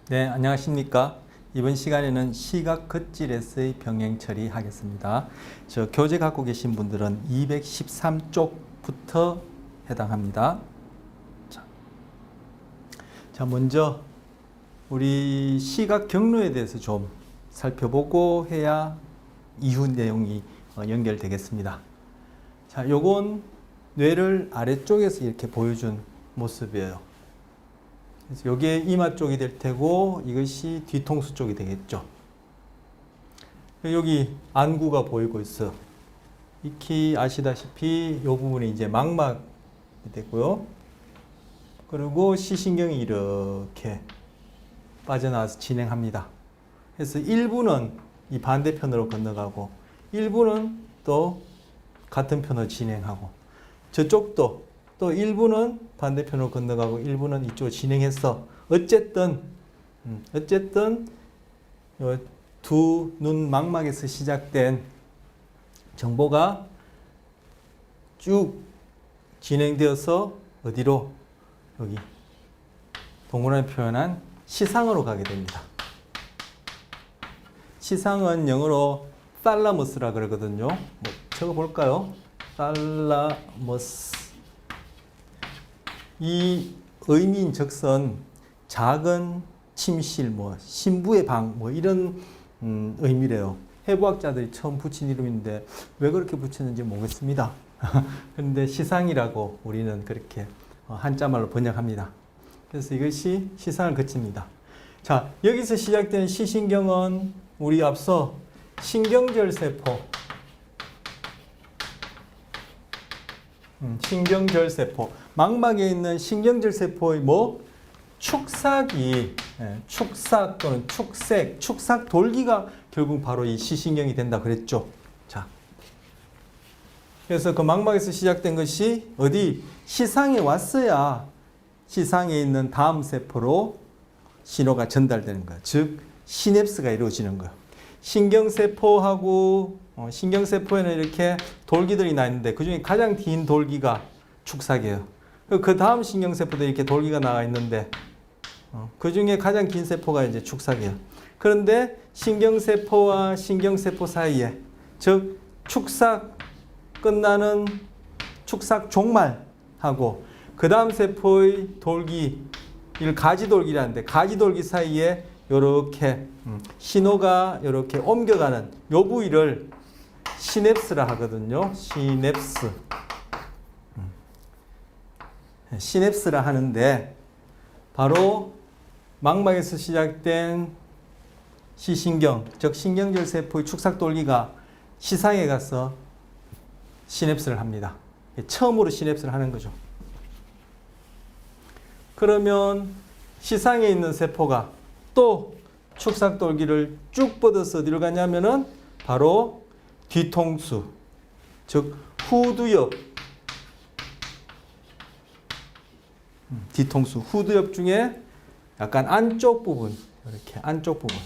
네, 안녕하십니까. 이번 시간에는 시각 걷질 에세이 병행 처리하겠습니다. 저 교재 갖고 계신 분들은 213쪽부터 해당합니다. 자, 먼저 우리 시각 경로에 대해서 좀 살펴보고 해야 이후 내용이 연결되겠습니다. 자, 요건 뇌를 아래쪽에서 이렇게 보여준 모습이에요. 그래서 이게 이마 쪽이 될 테고 이것이 뒤통수 쪽이 되겠죠. 여기 안구가 보이고 있어. 익히 아시다시피 이 부분이 이제 망막이 되고요. 그리고 시신경이 이렇게 빠져나와서 진행합니다. 그래서 일부는 이 반대편으로 건너가고 일부는 또 같은 편으로 진행하고 저쪽도 또 일부는 반대편으로 건너가고 일부는 이쪽으로 진행해서 어쨌든 두 눈 망막에서 시작된 정보가 쭉 진행되어서 어디로? 여기 동그라미 표현한 시상으로 가게 됩니다. 시상은 영어로 thalmus라 그러거든요. 뭐 적어볼까요? thalmus. 이 의미인즉슨 작은 침실, 뭐 신부의 방, 뭐 이런 의미래요. 해부학자들이 처음 붙인 이름인데 왜 그렇게 붙였는지 모르겠습니다. 그런데 시상이라고 우리는 그렇게 한자말로 번역합니다. 그래서 이것이 시상을 거칩니다. 자, 여기서 시작되는 시신경은 우리 앞서 신경절세포, 신경절세포, 망막에 있는 신경절세포의 축삭이, 축삭 또는 축색, 축삭 돌기가 결국 바로 이 시신경이 된다 그랬죠. 자, 그래서 그 망막에서 시작된 것이 어디 시상에 왔어야 시상에 있는 다음 세포로 신호가 전달되는 거야. 즉 시냅스가 이루어지는 거야. 신경세포하고 신경세포에는 이렇게 돌기들이 나 있는데 그 중에 가장 긴 돌기가 축삭이에요. 그 다음 신경세포도 이렇게 돌기가 나와 있는데 그 중에 가장 긴 세포가 이제 축삭이에요. 그런데 신경세포와 신경세포 사이에, 즉 축삭 끝나는 축삭 종말하고 그 다음 세포의 돌기, 이를 가지돌기라는데 가지돌기 사이에 이렇게 신호가 이렇게 옮겨가는 요 부위를 시냅스라 하거든요. 시냅스. 시냅스라 하는데 바로 망막에서 시작된 시신경, 즉 신경절세포의 축삭돌기가 시상에 가서 시냅스를 합니다. 처음으로 시냅스를 하는 거죠. 그러면 시상에 있는 세포가 또 축삭돌기를 쭉 뻗어서 어디로 가냐면은 바로 뒤통수, 즉 후두엽, 뒤통수, 후두엽 중에 약간 안쪽 부분, 이렇게 안쪽 부분,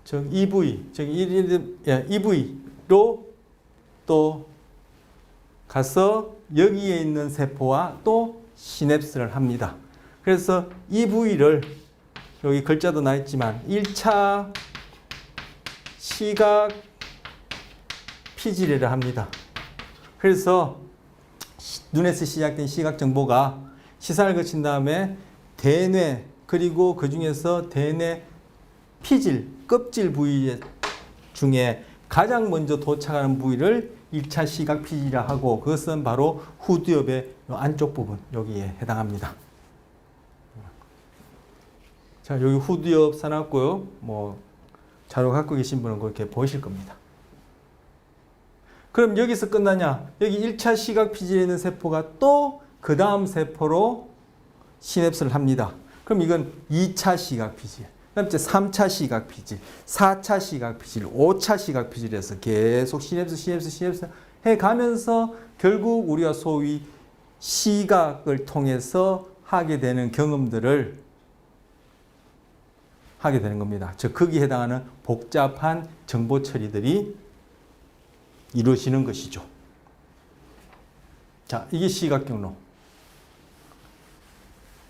즉 이 부위, 즉 이 부위로 또 가서 여기에 있는 세포와 또 시냅스를 합니다. 그래서 이 부위를 여기 글자도 나 있지만 1차 시각 피질이라 합니다. 그래서 눈에서 시작된 시각 정보가 시상을 거친 다음에 대뇌, 그리고 그 중에서 대뇌 피질, 껍질 부위 중에 가장 먼저 도착하는 부위를 1차 시각 피질이라 하고 그것은 바로 후두엽의 안쪽 부분, 여기에 해당합니다. 자, 여기 후두엽 써놨고요. 뭐 자료 갖고 계신 분은 그렇게 보이실 겁니다. 그럼 여기서 끝나냐? 여기 1차 시각 피질에 있는 세포가 또 그 다음 세포로 시냅스를 합니다. 그럼 이건 2차 시각 피질, 그다음 이제 3차 시각 피질, 4차 시각 피질, 5차 시각 피질에서 계속 시냅스 해가면서 결국 우리가 소위 시각을 통해서 하게 되는 경험들을 하게 되는 겁니다. 즉 거기에 해당하는 복잡한 정보 처리들이 이루어지는 것이죠. 자, 이게 시각 경로.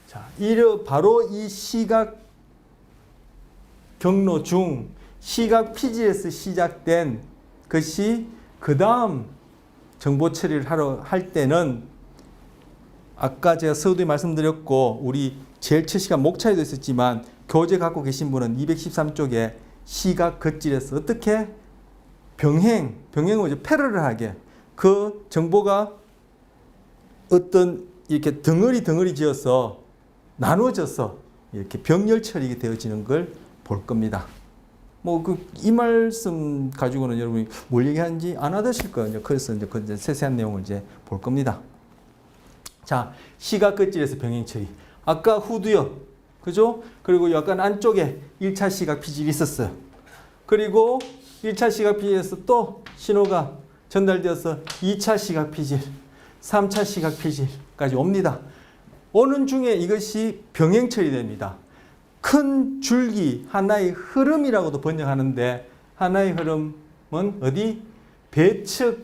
자, 바로 이 시각 경로 중 시각 피질에서 시작된 것이 그 다음 정보 처리를 할 때는 아까 제가 서두에 말씀드렸고 우리 제일 첫 시간 목차에도 있었지만 교재 갖고 계신 분은 213쪽에 시각 겉질에서 어떻게 병행을 이제 패러럴하게 그 정보가 어떤 이렇게 덩어리 지어서 나누어져서 이렇게 병렬 처리가 되어지는 걸 볼 겁니다. 뭐 이 말씀 가지고는 여러분이 뭘 얘기하는지 안 알아듣실 거예요. 그래서 이제 그 세세한 내용을 이제 볼 겁니다. 자, 시각 겉질에서 병행 처리. 아까 후두엽, 그죠? 그리고 약간 안쪽에 1차 시각 피질이 있었어요. 그리고 1차 시각 피질에서 또 신호가 전달되어서 2차 시각 피질, 3차 시각 피질까지 옵니다. 오는 중에 이것이 병행 처리됩니다. 큰 줄기, 하나의 흐름이라고도 번역하는데 하나의 흐름은 어디? 배측,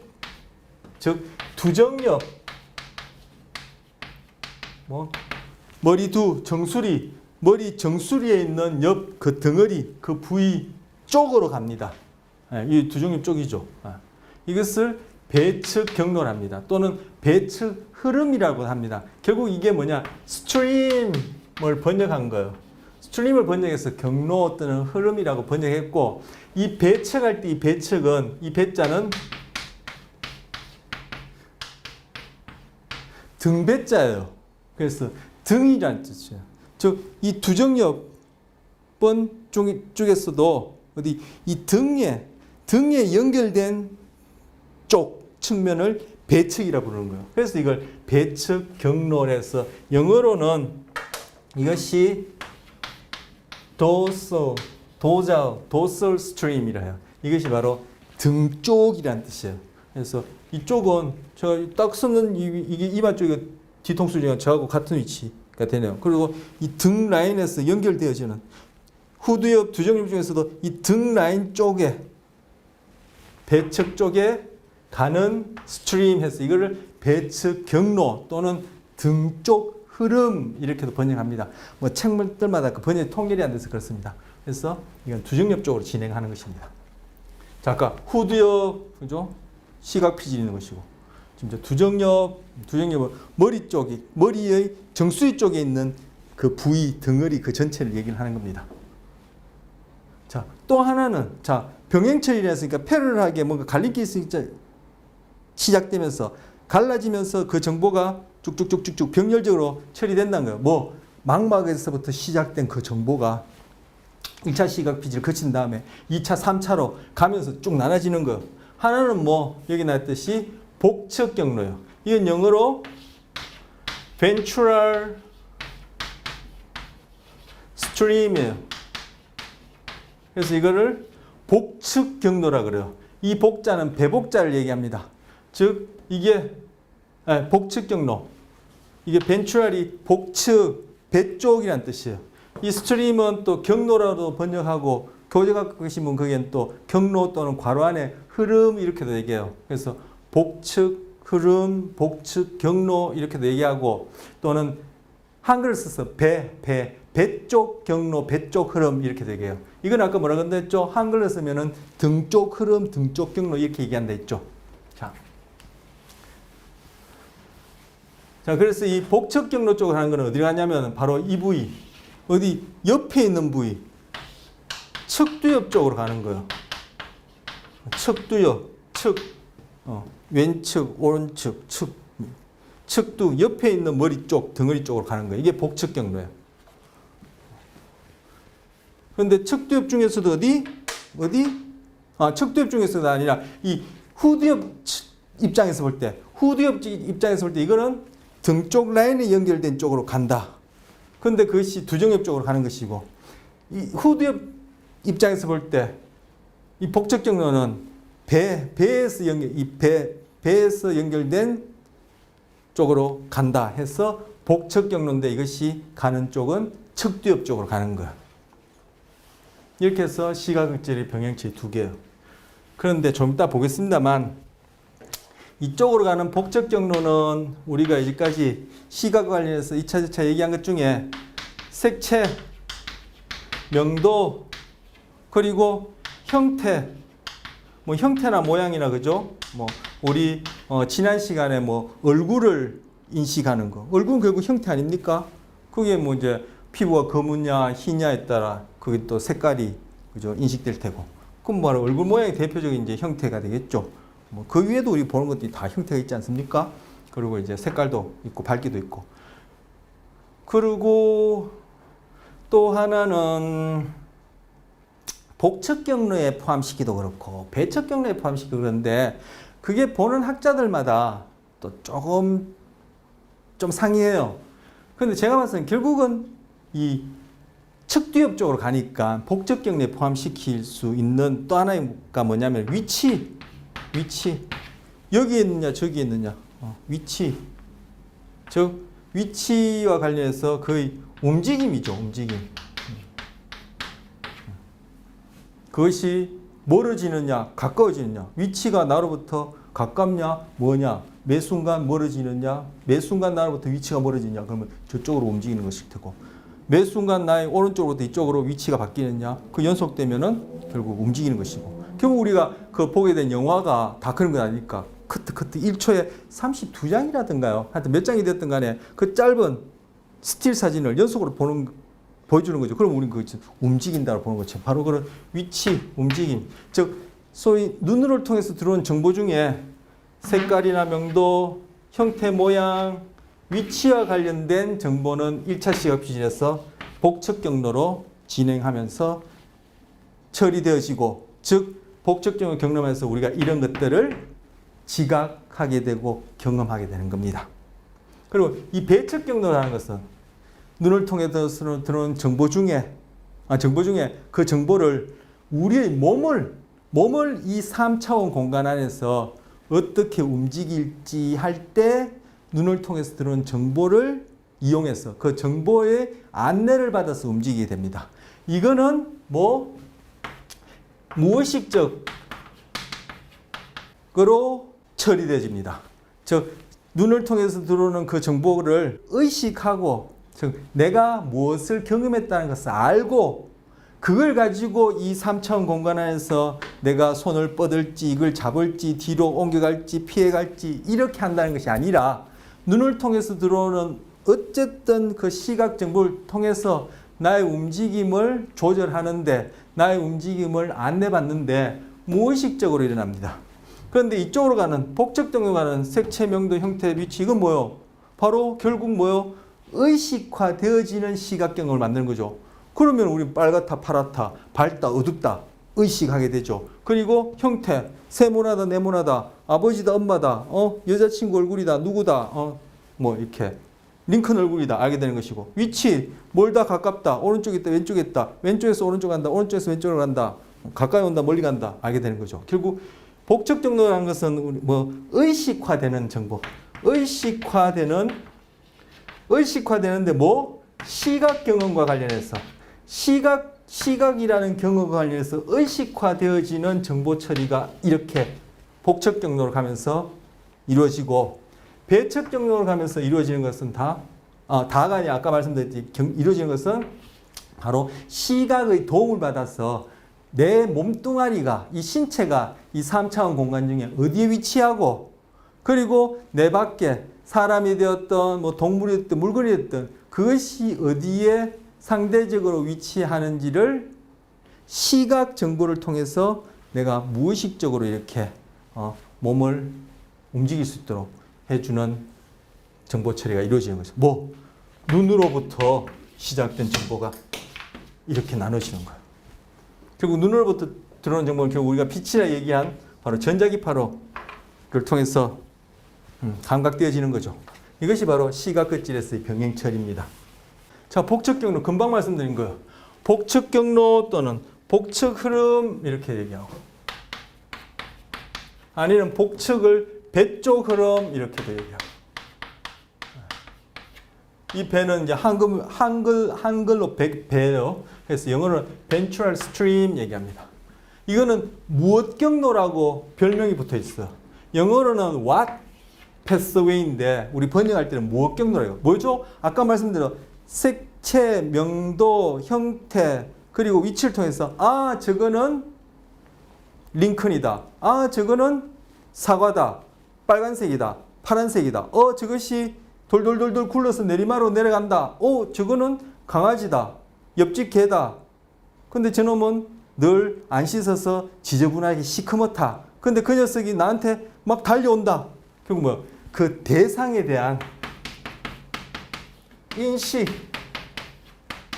즉 두정엽, 머리 정수리, 머리 정수리에 있는 옆 그 덩어리, 그 부위 쪽으로 갑니다. 이 두정엽 쪽이죠. 이것을 배측 경로랍니다. 또는 배측 흐름이라고 합니다. 결국 이게 뭐냐? 스트림을 번역한 거예요. 스트림을 번역해서 경로 또는 흐름이라고 번역했고, 이 배측할 때 이 배측은, 이 배자는 등배자예요. 그래서 등이란 뜻이에요. 즉, 이 두정엽번 쪽에서도 어디 이 등에 연결된 쪽 측면을 배측이라 부르는 거예요. 그래서 이걸 배측 경로에서 영어로는 이것이 dorsal stream이라 해요. 이것이 바로 등 쪽이란 뜻이에요. 그래서 이쪽은 제가 딱 쓰는 이게 이마 쪽이 뒤통수 중에 저하고 같은 위치가 되네요. 그리고 이 등 라인에서 연결되어지는 후두엽, 두정엽 중에서도 이 등 라인 쪽에 배측 쪽에 가는 스트림 해서 이거를 배측 경로 또는 등 쪽 흐름 이렇게도 번역합니다. 뭐 책들마다 그 번역이 통일이 안 돼서 그렇습니다. 그래서 이건 두정엽 쪽으로 진행하는 것입니다. 자, 아까 후두엽, 그죠? 시각 피질이 있는 것이고, 지금 두정엽은 머리 쪽이, 머리의 정수리 쪽에 있는 그 부위, 덩어리 그 전체를 얘기를 하는 겁니다. 자, 또 하나는, 자, 병행처리를 했으니까 패러럴하게 뭔가 갈림길이 시작되면서 갈라지면서 그 정보가 쭉쭉쭉쭉 병렬적으로 처리된다는 거예요. 뭐 망막에서부터 시작된 그 정보가 1차 시각 피질을 거친 다음에 2차, 3차로 가면서 쭉 나눠지는 거예요. 하나는 뭐 여기 나왔듯이 복측 경로예요. 이건 영어로 ventral stream이에요. 그래서 이거를 복측 경로라 그래요. 이 복자는 배복자를 얘기합니다. 즉 이게 복측 경로. 이게 벤츄럴이 복측, 배 쪽이란 뜻이에요. 이 스트림은 또 경로라도 번역하고 교재 갖고 계신 분 거기엔 또 경로 또는 괄호 안에 흐름 이렇게도 얘기해요. 그래서 복측 흐름, 복측 경로 이렇게도 얘기하고 또는 한글을 써서 배 쪽 경로, 배 쪽 흐름 이렇게도 얘기해요. 이건 아까 뭐라 그랬죠? 한글로 쓰면은 등 쪽 흐름, 등 쪽 경로 이렇게 얘기한다 했죠. 자, 그래서 이 복측 경로 쪽을 하는 거는 어디로 가냐면 바로 이 부위, 어디 옆에 있는 부위, 측두엽 쪽으로 가는 거예요. 측두엽, 왼측, 오른측, 측두 옆에 있는 머리 쪽, 덩어리 쪽으로 가는 거예요. 이게 복측 경로예요. 그런데 측두엽 중에서도 어디? 측두엽 중에서도 아니라 이 후두엽 입장에서 볼 때, 이거는 등 쪽 라인에 연결된 쪽으로 간다. 그런데 그것이 두정엽 쪽으로 가는 것이고, 이 후두엽 입장에서 볼 때, 이 복측 경로는 배에서 연결된 쪽으로 간다 해서 복측 경로인데 이것이 가는 쪽은 측두엽 쪽으로 가는 거예요. 이렇게 해서 시각극질의 병행치 두 개예요. 그런데 좀 이따 보겠습니다만 이쪽으로 가는 복적 경로는 우리가 여기까지 시각 관련해서 2차, 저차 얘기한 것 중에 색채, 명도, 그리고 형태, 뭐 형태나 모양이나 그죠? 뭐 우리 지난 시간에 뭐 얼굴을 인식하는 거, 얼굴은 결국 형태 아닙니까? 그게 뭐 이제 피부가 검으냐 희냐에 따라 그게 또 색깔이 그죠 인식될 테고, 그럼 뭐 얼굴 모양이 대표적인 이제 형태가 되겠죠. 뭐 그 위에도 우리 보는 것들이 다 형태가 있지 않습니까? 그리고 이제 색깔도 있고 밝기도 있고. 그리고 또 하나는 복척 경로에 포함시키도 그렇고 배척 경로에 포함시키도 그런데 그게 보는 학자들마다 또 조금 좀 상이해요. 그런데 제가 봤을 때는 결국은 이 척뒤엽 쪽으로 가니까 복척 경로에 포함시킬 수 있는 또 하나가 뭐냐면 위치. 여기에 있느냐 저기에 있느냐 위치. 즉 위치와 관련해서 거의 움직임이죠. 움직임. 그것이 멀어지느냐 가까워지느냐, 위치가 나로부터 가깝냐 뭐냐, 매 순간 멀어지느냐 매 순간 나로부터 위치가 멀어지느냐, 그러면 저쪽으로 움직이는 것일 테고, 매 순간 나의 오른쪽으로부터 이쪽으로 위치가 바뀌느냐, 그 연속되면은 결국 움직이는 것이고, 결국 우리가 그 보게 된 영화가 다 그런 건 아니니까 커트 1초에 32장이라든가요 하여튼 몇 장이 됐든 간에 그 짧은 스틸 사진을 연속으로 보여주는 거죠. 그럼 우리는 그것이 움직인다고 보는 거죠. 바로 그런 위치, 움직임. 즉 소위 눈으로 통해서 들어온 정보 중에 색깔이나 명도, 형태, 모양, 위치와 관련된 정보는 1차 시각 추진에서 복척 경로로 진행하면서 처리되어지고, 즉 복척 경로 경험에서 우리가 이런 것들을 지각하게 되고 경험하게 되는 겁니다. 그리고 이 배척 경로라는 것은 눈을 통해서 들어온 정보 중에 그 정보를 우리의 몸을 이 3차원 공간 안에서 어떻게 움직일지 할 때 눈을 통해서 들어온 정보를 이용해서 그 정보의 안내를 받아서 움직이게 됩니다. 이거는 뭐 무의식적으로 처리되어집니다. 즉 눈을 통해서 들어오는 그 정보를 의식하고, 즉 내가 무엇을 경험했다는 것을 알고 그걸 가지고 이 3차원 공간 안에서 내가 손을 뻗을지 이걸 잡을지 뒤로 옮겨갈지 피해갈지 이렇게 한다는 것이 아니라, 눈을 통해서 들어오는 어쨌든 그 시각 정보를 통해서 나의 움직임을 조절하는데, 나의 움직임을 안내받는데 무의식적으로 일어납니다. 그런데 이쪽으로 가는 복척 경로 가는 색채, 명도, 형태, 위치, 이건 뭐요? 바로 결국 뭐요? 의식화되어지는 시각 경험을 만드는 거죠. 그러면 우리 빨갛다, 파랗다, 밝다, 어둡다 의식하게 되죠. 그리고 형태, 세모나다, 네모나다, 아버지다, 엄마다, 여자친구 얼굴이다, 누구다, 뭐 이렇게 링컨 얼굴이다 알게 되는 것이고, 위치, 멀다, 가깝다, 오른쪽에 있다, 왼쪽에 있다, 왼쪽에서 오른쪽 간다, 오른쪽에서 왼쪽으로 간다, 가까이 온다, 멀리 간다 알게 되는 거죠. 결국 복척 경로라는 것은 뭐 의식화되는 정보, 의식화되는데 뭐 시각 경험과 관련해서 시각이라는 경험과 관련해서 의식화되어지는 정보 처리가 이렇게 복척 경로로 가면서 이루어지고, 배척 경로로 가면서 이루어지는 것은 다가 아니라 아까 말씀드렸듯이 이루어지는 것은 바로 시각의 도움을 받아서 내 몸뚱아리가, 이 신체가 이 3차원 공간 중에 어디에 위치하고, 그리고 내 밖에 사람이 되었던 뭐 동물이 됐든 물건이 됐든 그것이 어디에 상대적으로 위치하는지를 시각 정보를 통해서 내가 무의식적으로 이렇게 몸을 움직일 수 있도록 해주는 정보 처리가 이루어지는 거죠. 뭐 눈으로부터 시작된 정보가 이렇게 나눠지는 거예요. 결국 눈으로부터 들어오는 정보는 결국 우리가 빛이라 얘기한 바로 전자기파로 그걸 통해서 감각되어지는 거죠. 이것이 바로 시각 끝질에서의 병행 처리입니다. 자, 복척 경로 금방 말씀드린 거예요. 복척 경로 또는 복척 흐름 이렇게 얘기하고, 아니면 복척을 배 쪽 흐름 이렇게도 얘기하고, 이 배는 이제 한글로 배예요. 그래서 영어로는 ventral stream 얘기합니다. 이거는 무엇 경로라고 별명이 붙어 있어요. 영어로는 what pass away인데 우리 번역할 때는 무엇 경로래요. 뭐죠? 아까 말씀드린 색채, 명도, 형태 그리고 위치를 통해서 아 저거는 링컨이다. 아 저거는 사과다. 빨간색이다. 파란색이다. 저것이 돌돌돌돌 굴러서 내리막으로 내려간다. 저거는 강아지다. 옆집 개다. 근데 저놈은 늘 안 씻어서 지저분하게 시커멓다. 근데 그 녀석이 나한테 막 달려온다. 결국 뭐야? 그 대상에 대한 인식,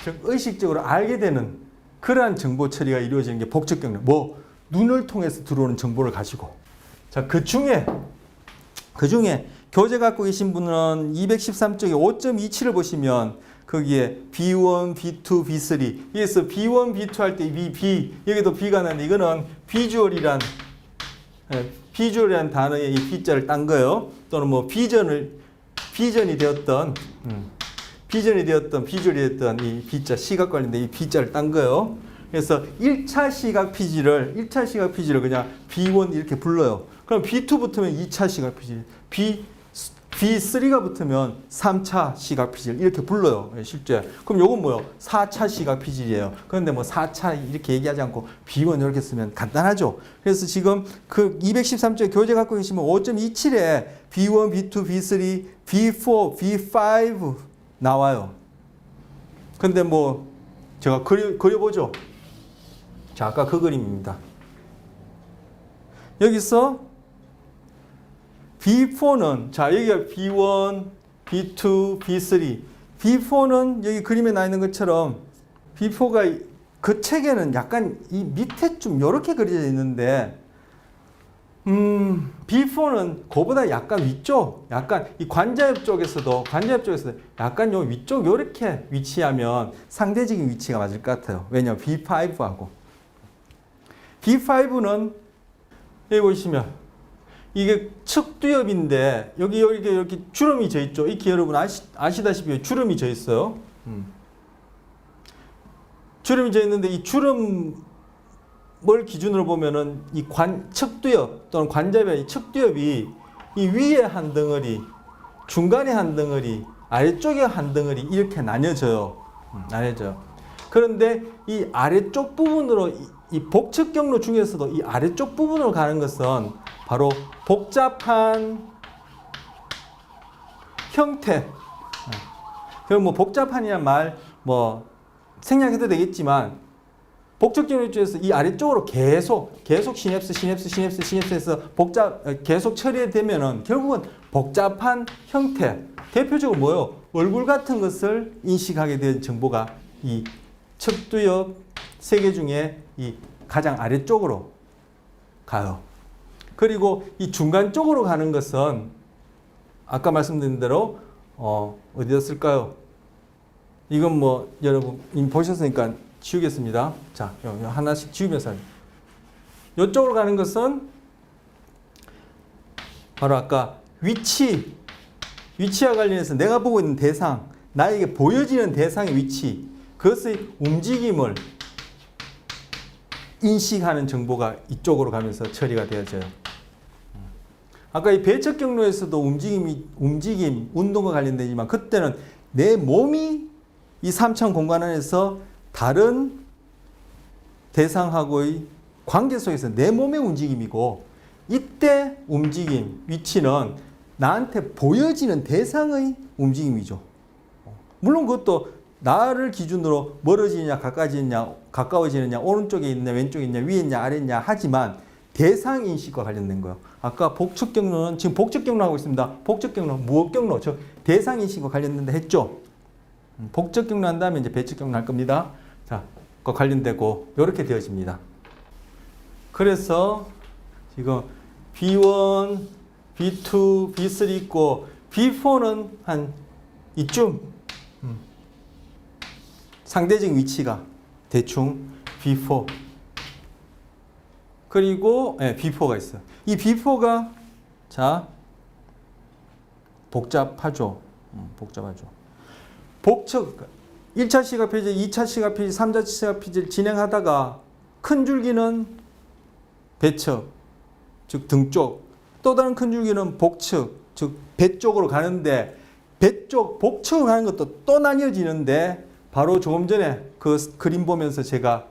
즉 의식적으로 알게 되는 그러한 정보 처리가 이루어지는 게 복적 경로. 눈을 통해서 들어오는 정보를 가지고. 자, 그 중에 교재 갖고 계신 분은 213쪽에 5.27을 보시면 거기에 B1, B2, B3. 여기서 B1, B2 할 때 이 B, 여기도 B가 나는데 이거는 비주얼이란 단어의 이 B자를 딴 거예요. 또는 뭐 비전이 되었던 비주얼이 되었던 이 B자, 시각 관련된 이 B자를 딴 거예요. 그래서 1차 시각 피지를 그냥 B1 이렇게 불러요. 그럼 B2 붙으면 2차 시각 피질, B3가 붙으면 3차 시각 피질 이렇게 불러요. 실제. 그럼 요건 뭐요? 4차 시각 피질이에요. 그런데 뭐 4차 이렇게 얘기하지 않고 B1 이렇게 쓰면 간단하죠. 그래서 지금 그 213쪽 교재 갖고 계시면 5.27에 B1, B2, B3, B4, B5 나와요. 근데 뭐 제가 그려보죠. 자, 아까 그 그림입니다. 여기서 B4는, 자, 여기가 B1, B2, B3. B4는 여기 그림에 나 있는 것처럼 B4가 그 책에는 약간 이 밑에 좀 이렇게 그려져 있는데, B4는 그보다 약간 위쪽, 약간 이 관자엽 쪽에서도 약간 요 위쪽 요렇게 위치하면 상대적인 위치가 맞을 것 같아요. 왜냐면 B5하고. B5는 여기 보시면 이게 측두엽인데 여기 이렇게 주름이 져 있죠. 이렇게 여러분 아시다시피 주름이 져 있어요. 주름이 져 있는데 이 주름을 기준으로 보면은 이 측두엽 또는 관자변 이 측두엽이 이 위에 한 덩어리, 중간에 한 덩어리, 아래쪽에 한 덩어리 이렇게 나뉘어져요. 그런데 이 아래쪽 부분으로 이 복측 경로 중에서도 이 아래쪽 부분으로 가는 것은 바로 복잡한 형태. 그럼 뭐 복잡한이란 말 뭐 생략해도 되겠지만 복측 경로 중에서 이 아래쪽으로 계속 시냅스에서 계속 처리되면은 결국은 복잡한 형태. 대표적으로 뭐요? 얼굴 같은 것을 인식하게 된 정보가 이 측두엽 세 개 중에 이 가장 아래쪽으로 가요. 그리고 이 중간 쪽으로 가는 것은 아까 말씀드린 대로 어디다 쓸까요? 이건 뭐 여러분 이미 보셨으니까 지우겠습니다. 자, 하나씩 지우면서 이쪽으로 가는 것은 바로 아까 위치와 관련해서 내가 보고 있는 대상, 나에게 보여지는 대상의 위치, 그것의 움직임을 인식하는 정보가 이쪽으로 가면서 처리가 되어져요. 아까 이 배척 경로에서도 움직임, 운동과 관련되지만 그때는 내 몸이 이 3차원 공간 안에서 다른 대상하고의 관계 속에서 내 몸의 움직임이고 이때 움직임, 위치는 나한테 보여지는 대상의 움직임이죠. 물론 그것도 나를 기준으로 멀어지느냐 가까워지느냐 오른쪽에 있냐 왼쪽에 있냐 위에 있냐 아래에 있냐 하지만 대상 인식과 관련된 거예요. 아까 복측 경로는 지금 복측 경로 하고 있습니다. 복측 경로 무엇 경로? 저 대상 인식과 관련된다 했죠. 복측 경로 한 다음에 이제 배측 경로 할 겁니다. 자, 그 관련되고 이렇게 되어집니다. 그래서 지금 B1, B2, B3 있고 B4는 한 이쯤 상대적인 위치가 대충 B4 그리고 B4가 있어요. 이 B4가 자 복잡하죠. 복측 1차 시각 피질, 2차 시각 피질, 3차 시각 피질 진행하다가 큰 줄기는 배척 즉 등 쪽 또 다른 큰 줄기는 복측, 즉 배 쪽으로 가는데 배 쪽 복측으로 가는 것도 또 나뉘어지는데 바로 조금 전에 그 그림 보면서 제가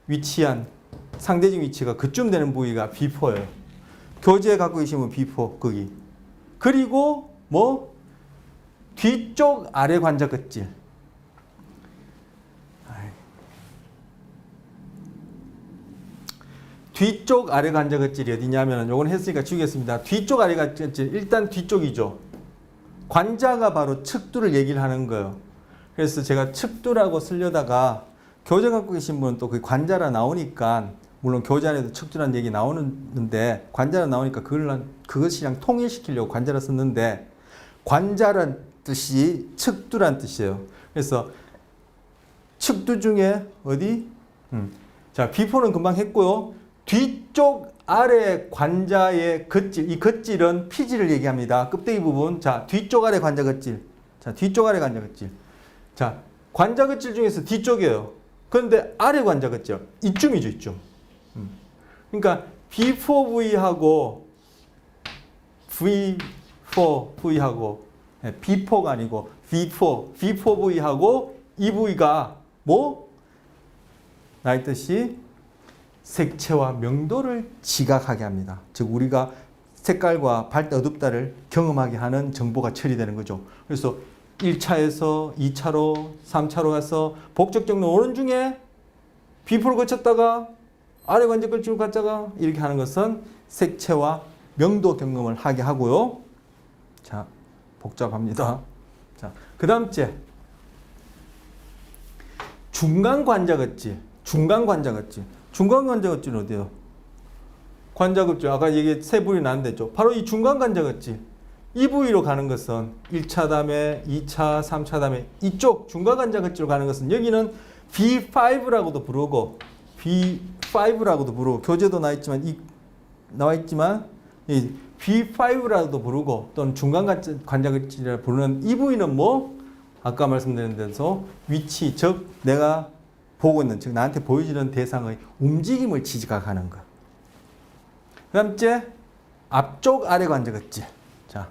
위치한 상대적 위치가 그쯤 되는 부위가 B4예요. 교재 갖고 계시면 B4 거기. 그리고 뭐 뒤쪽 아래 관자끝질. 뒤쪽 아래 관자끝질이 어디냐면 요건 했으니까 지우겠습니다. 뒤쪽 아래 관자끝질 일단 뒤쪽이죠. 관자가 바로 측두를 얘기를 하는 거예요. 그래서 제가 측두라고 쓰려다가 교재 갖고 계신 분은 또 그 관자라 나오니까 물론 교재 안에도 측두라는 얘기 나오는데 관자라 나오니까 그것이랑 통일시키려고 관자라 썼는데 관자란 뜻이 측두란 뜻이에요. 그래서 측두 중에 어디? 자, B4는 금방 했고요. 뒤쪽 아래 관자의 겉질, 이 겉질은 피지를 얘기합니다. 껍데기 부분. 자, 뒤쪽 아래 관자 겉질. 자, 뒤쪽 아래 관자 겉질. 자, 관자 겉질 중에서 뒤쪽이에요. 그런데 아래 관자 겉질. 이쯤이죠, 이쯤. 그러니까 B4V하고 V4V하고 B4가 아니고 V4V하고 이 부위가 뭐? 나의 뜻이 색채와 명도를 지각하게 합니다. 즉 우리가 색깔과 밝다 어둡다를 경험하게 하는 정보가 처리되는 거죠. 그래서 1차에서 2차로 3차로 가서 복적경로 오는 중에 B4를 거쳤다가 아래 관자끝줄 갔다가 이렇게 하는 것은 색채와 명도 경험을 하게 하고요. 자, 복잡합니다. 자, 그 다음째 중간 관자끝질. 중간 관자끝질. 중간 관자끝질은 어디요? 관자끝질 아까 이게 세 부위 나는데죠. 바로 이 중간 관자끝질. 이 부위로 가는 것은 1차 다음에 2차, 3차 다음에 이쪽 중간 관자끝질로 가는 것은 여기는 B5라고도 부르고 B5라고도 부르고 교재도 나와 있지만 이 B5라고도 부르고 또는 중간 관자끝질이라 부르는 이 부위는 뭐? 아까 말씀드린 데서 위치, 즉 내가 보고 있는, 즉 나한테 보여지는 대상의 움직임을 지각하는 것. 그 다음째 앞쪽 아래 관자끝질. 자,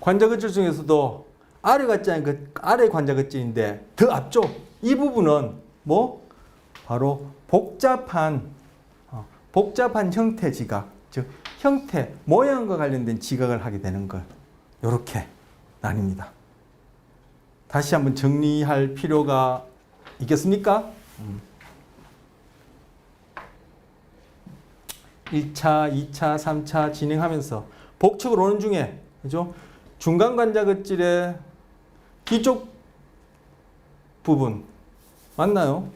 관자끝질 중에서도 아래 관자끝질인데 더 앞쪽 이 부분은 뭐? 바로 복잡한 형태 지각, 즉 형태, 모양과 관련된 지각을 하게 되는 걸 이렇게 나뉩니다. 다시 한번 정리할 필요가 있겠습니까? 1차, 2차, 3차 진행하면서 복측으로 오는 중에 그죠? 중간 관자끝질의 뒤쪽 부분 맞나요?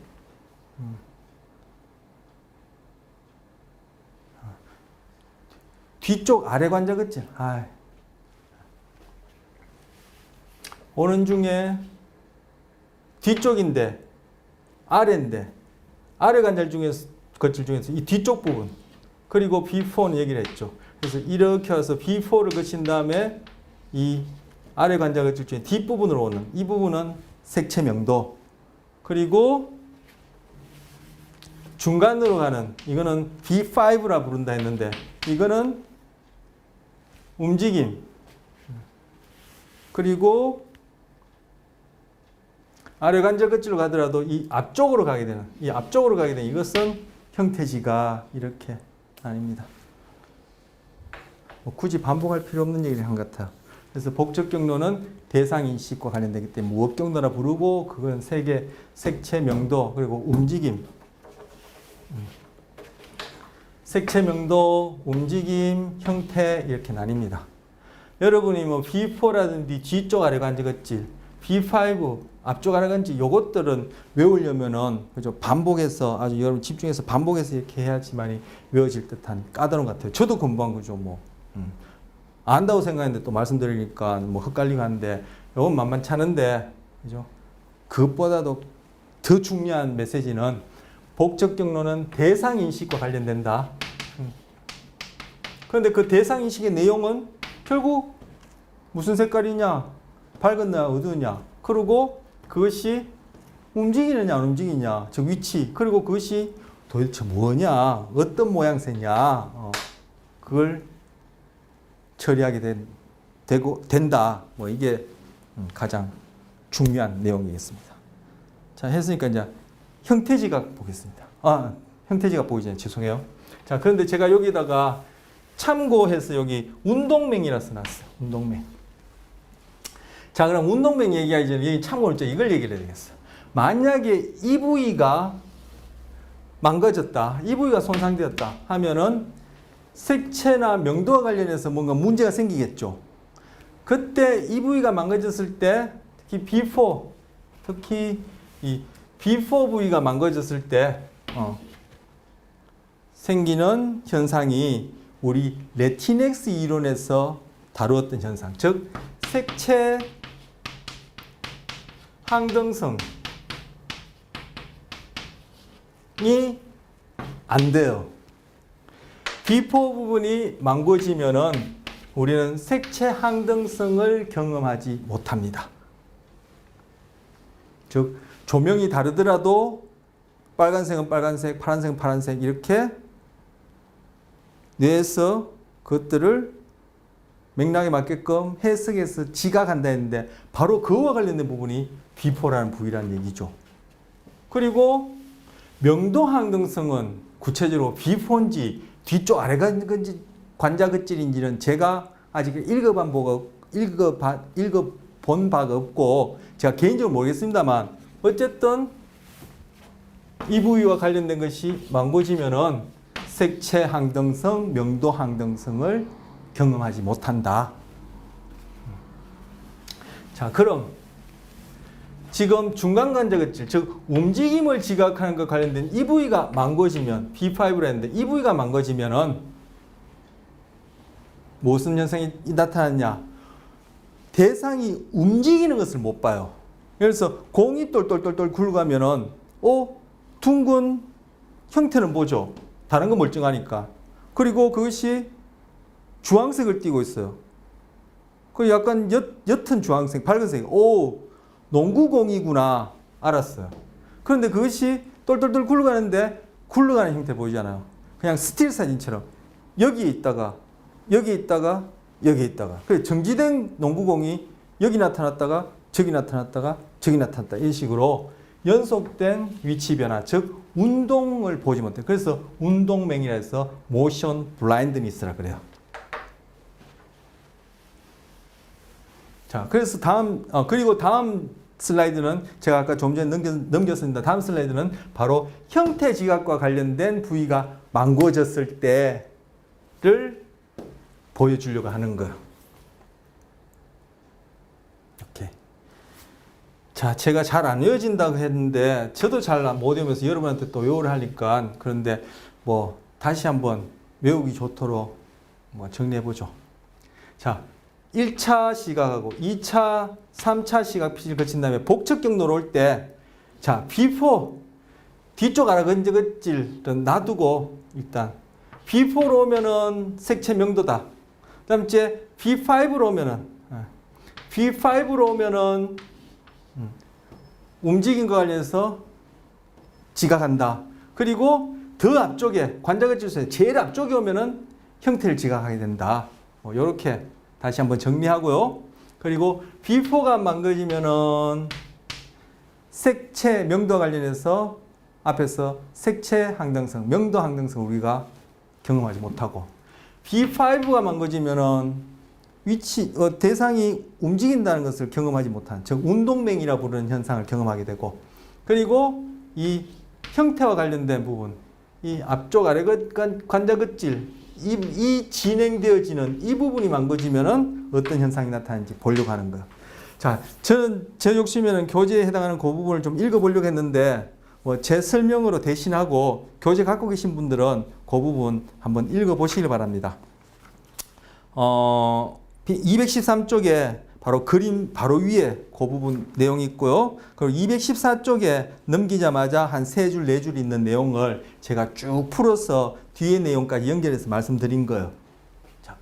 뒤쪽 아래 관자끝질. 오는 중에 뒤쪽인데 아래인데 아래 관자질 중에서 이 뒤쪽 부분 그리고 B4는 얘기를 했죠. 그래서 이렇게 와서 B4를 거친 다음에 이 아래 관자끝질 중에 뒷부분으로 오는 이 부분은 색채 명도 그리고 중간으로 가는 이거는 B5라 부른다 했는데 이거는 움직임 그리고 아래 관자끝질로 가더라도 이 앞쪽으로 가게 되는 이것은 형태지가 이렇게 아닙니다. 뭐 굳이 반복할 필요 없는 얘기를 한 것 같아요. 그래서 복적 경로는 대상 인식과 관련되기 때문에 무엇 경로라 부르고 그건 색채 명도 그리고 움직임. 색채 명도, 움직임, 형태 이렇게 나뉩니다. 여러분이 뭐 B4라든지 뒤쪽 아래 관자끝질, B5 앞쪽 아래 관자끝질 요것들은 외우려면은 그죠? 반복해서 아주 여러분 집중해서 반복해서 이렇게 해야지만이 외워질 듯한 까다로운 것 같아요. 저도 금방 그죠 뭐. 안다고 생각했는데 또 말씀드리니까 뭐 헷갈리고 하는데 이건 만만치 않은데 그죠? 그것보다도 더 중요한 메시지는 복적 경로는 대상 인식과 관련된다. 그런데 그 대상 인식의 내용은 결국 무슨 색깔이냐, 밝은냐, 어두우냐. 그리고 그것이 움직이느냐 안 움직이냐 저 위치 그리고 그것이 도대체 뭐냐 어떤 모양새냐 그걸 처리하게 된다. 뭐 이게 가장 중요한 내용이겠습니다. 자 했으니까 이제 형태지각 보겠습니다. 형태지각 보기 전에 죄송해요. 자 그런데 제가 여기다가 참고해서 여기 운동맹이라 써놨어요. 운동맹. 자 그럼 운동맹 얘기하기 전에 여기 참고를 이걸 얘기를 해야 되겠어요. 만약에 이 부위가 망가졌다, 이 부위가 손상되었다 하면은 색채나 명도와 관련해서 뭔가 문제가 생기겠죠. 그때 이 부위가 망가졌을 때 특히 이 비포 부위가 망가졌을 때 생기는 현상이 우리 레티넥스 이론에서 다루었던 현상, 즉 색채 항등성이 안 돼요. 비포 부분이 망가지면은 우리는 색채 항등성을 경험하지 못합니다. 즉 조명이 다르더라도 빨간색은 빨간색, 파란색은 파란색 이렇게 뇌에서 그것들을 맥락에 맞게끔 해석해서 지각한다 했는데 바로 그와 관련된 부분이 비포라는 부위라는 얘기죠. 그리고 명도 항등성은 구체적으로 비포인지 뒤쪽 아래가 관자긋질인지는 제가 아직 읽어본 바가 없고 제가 개인적으로 모르겠습니다만 어쨌든 이 부위와 관련된 것이 망가지면은 색채 항등성, 명도 항등성을 경험하지 못한다. 자, 그럼 지금 중간 관자긋질, 즉 움직임을 지각하는 것 관련된 이 부위가 망가지면 B5로 했는데 이 부위가 망가지면은 무슨 현상이 나타났냐? 대상이 움직이는 것을 못 봐요. 그래서 공이 똘똘똘똘 굴러가면은 둥근 형태는 보죠. 다른 건 멀쩡하니까. 그리고 그것이 주황색을 띠고 있어요. 그 약간 옅은 주황색, 밝은색. 농구공이구나 알았어요. 그런데 그것이 똘똘똘 굴러가는데 굴러가는 형태 보이잖아요. 그냥 스틸 사진처럼 여기에 있다가 여기에 있다가 여기에 있다가. 그래서 정지된 농구공이 여기 나타났다가 저기 나타났다가 저기 나타났다. 이런 식으로 연속된 위치 변화, 즉 운동을 보지 못해요. 그래서 운동맹이라 해서 모션 블라인드니스라 그래요. 자, 그래서 그리고 다음 슬라이드는 제가 아까 좀 전에 넘겼습니다. 다음 슬라이드는 바로 형태 지각과 관련된 부위가 망가졌을 때를 보여주려고 하는 거예요. 이렇게. 자, 제가 잘 안 외워진다고 했는데 저도 잘 못 외우면서 여러분한테 또 외우를 하니까 그런데 뭐 다시 한번 외우기 좋도록 뭐 정리해 보죠. 자, 1차 시각하고 2차, 3차 시각 피지를 거친 다음에 복척 경로로 올 때, 자, B4 뒤쪽 아라근질은 놔두고 일단 B4로 오면은 색채 명도다. 그다음 이제 B5로 오면은 움직임과 관련해서 지각한다. 그리고 더 앞쪽에 관자긋질에서 제일 앞쪽에 오면은 형태를 지각하게 된다. 이렇게 다시 한번 정리하고요. 그리고 B4가 망가지면은 색채 명도와 관련해서 앞에서 색채 항등성, 명도 항등성 우리가 경험하지 못하고 B5가 망가지면은 대상이 움직인다는 것을 경험하지 못한, 즉 운동맹이라 부르는 현상을 경험하게 되고, 그리고 이 형태와 관련된 부분, 이 앞쪽 아래 관자긋질, 이 진행되어지는 이 부분이 망가지면은 어떤 현상이 나타나는지 보려고 하는 거예요. 자, 저는 제 욕심에는 교재에 해당하는 그 부분을 좀 읽어보려고 했는데, 제 설명으로 대신하고 교재 갖고 계신 분들은 그 부분 한번 읽어보시길 바랍니다. 213쪽에 바로 그림 바로 위에 그 부분 내용이 있고요. 그리고 214쪽에 넘기자마자 한 3줄, 4줄 있는 내용을 제가 쭉 풀어서 뒤에 내용까지 연결해서 말씀드린 거예요. 자,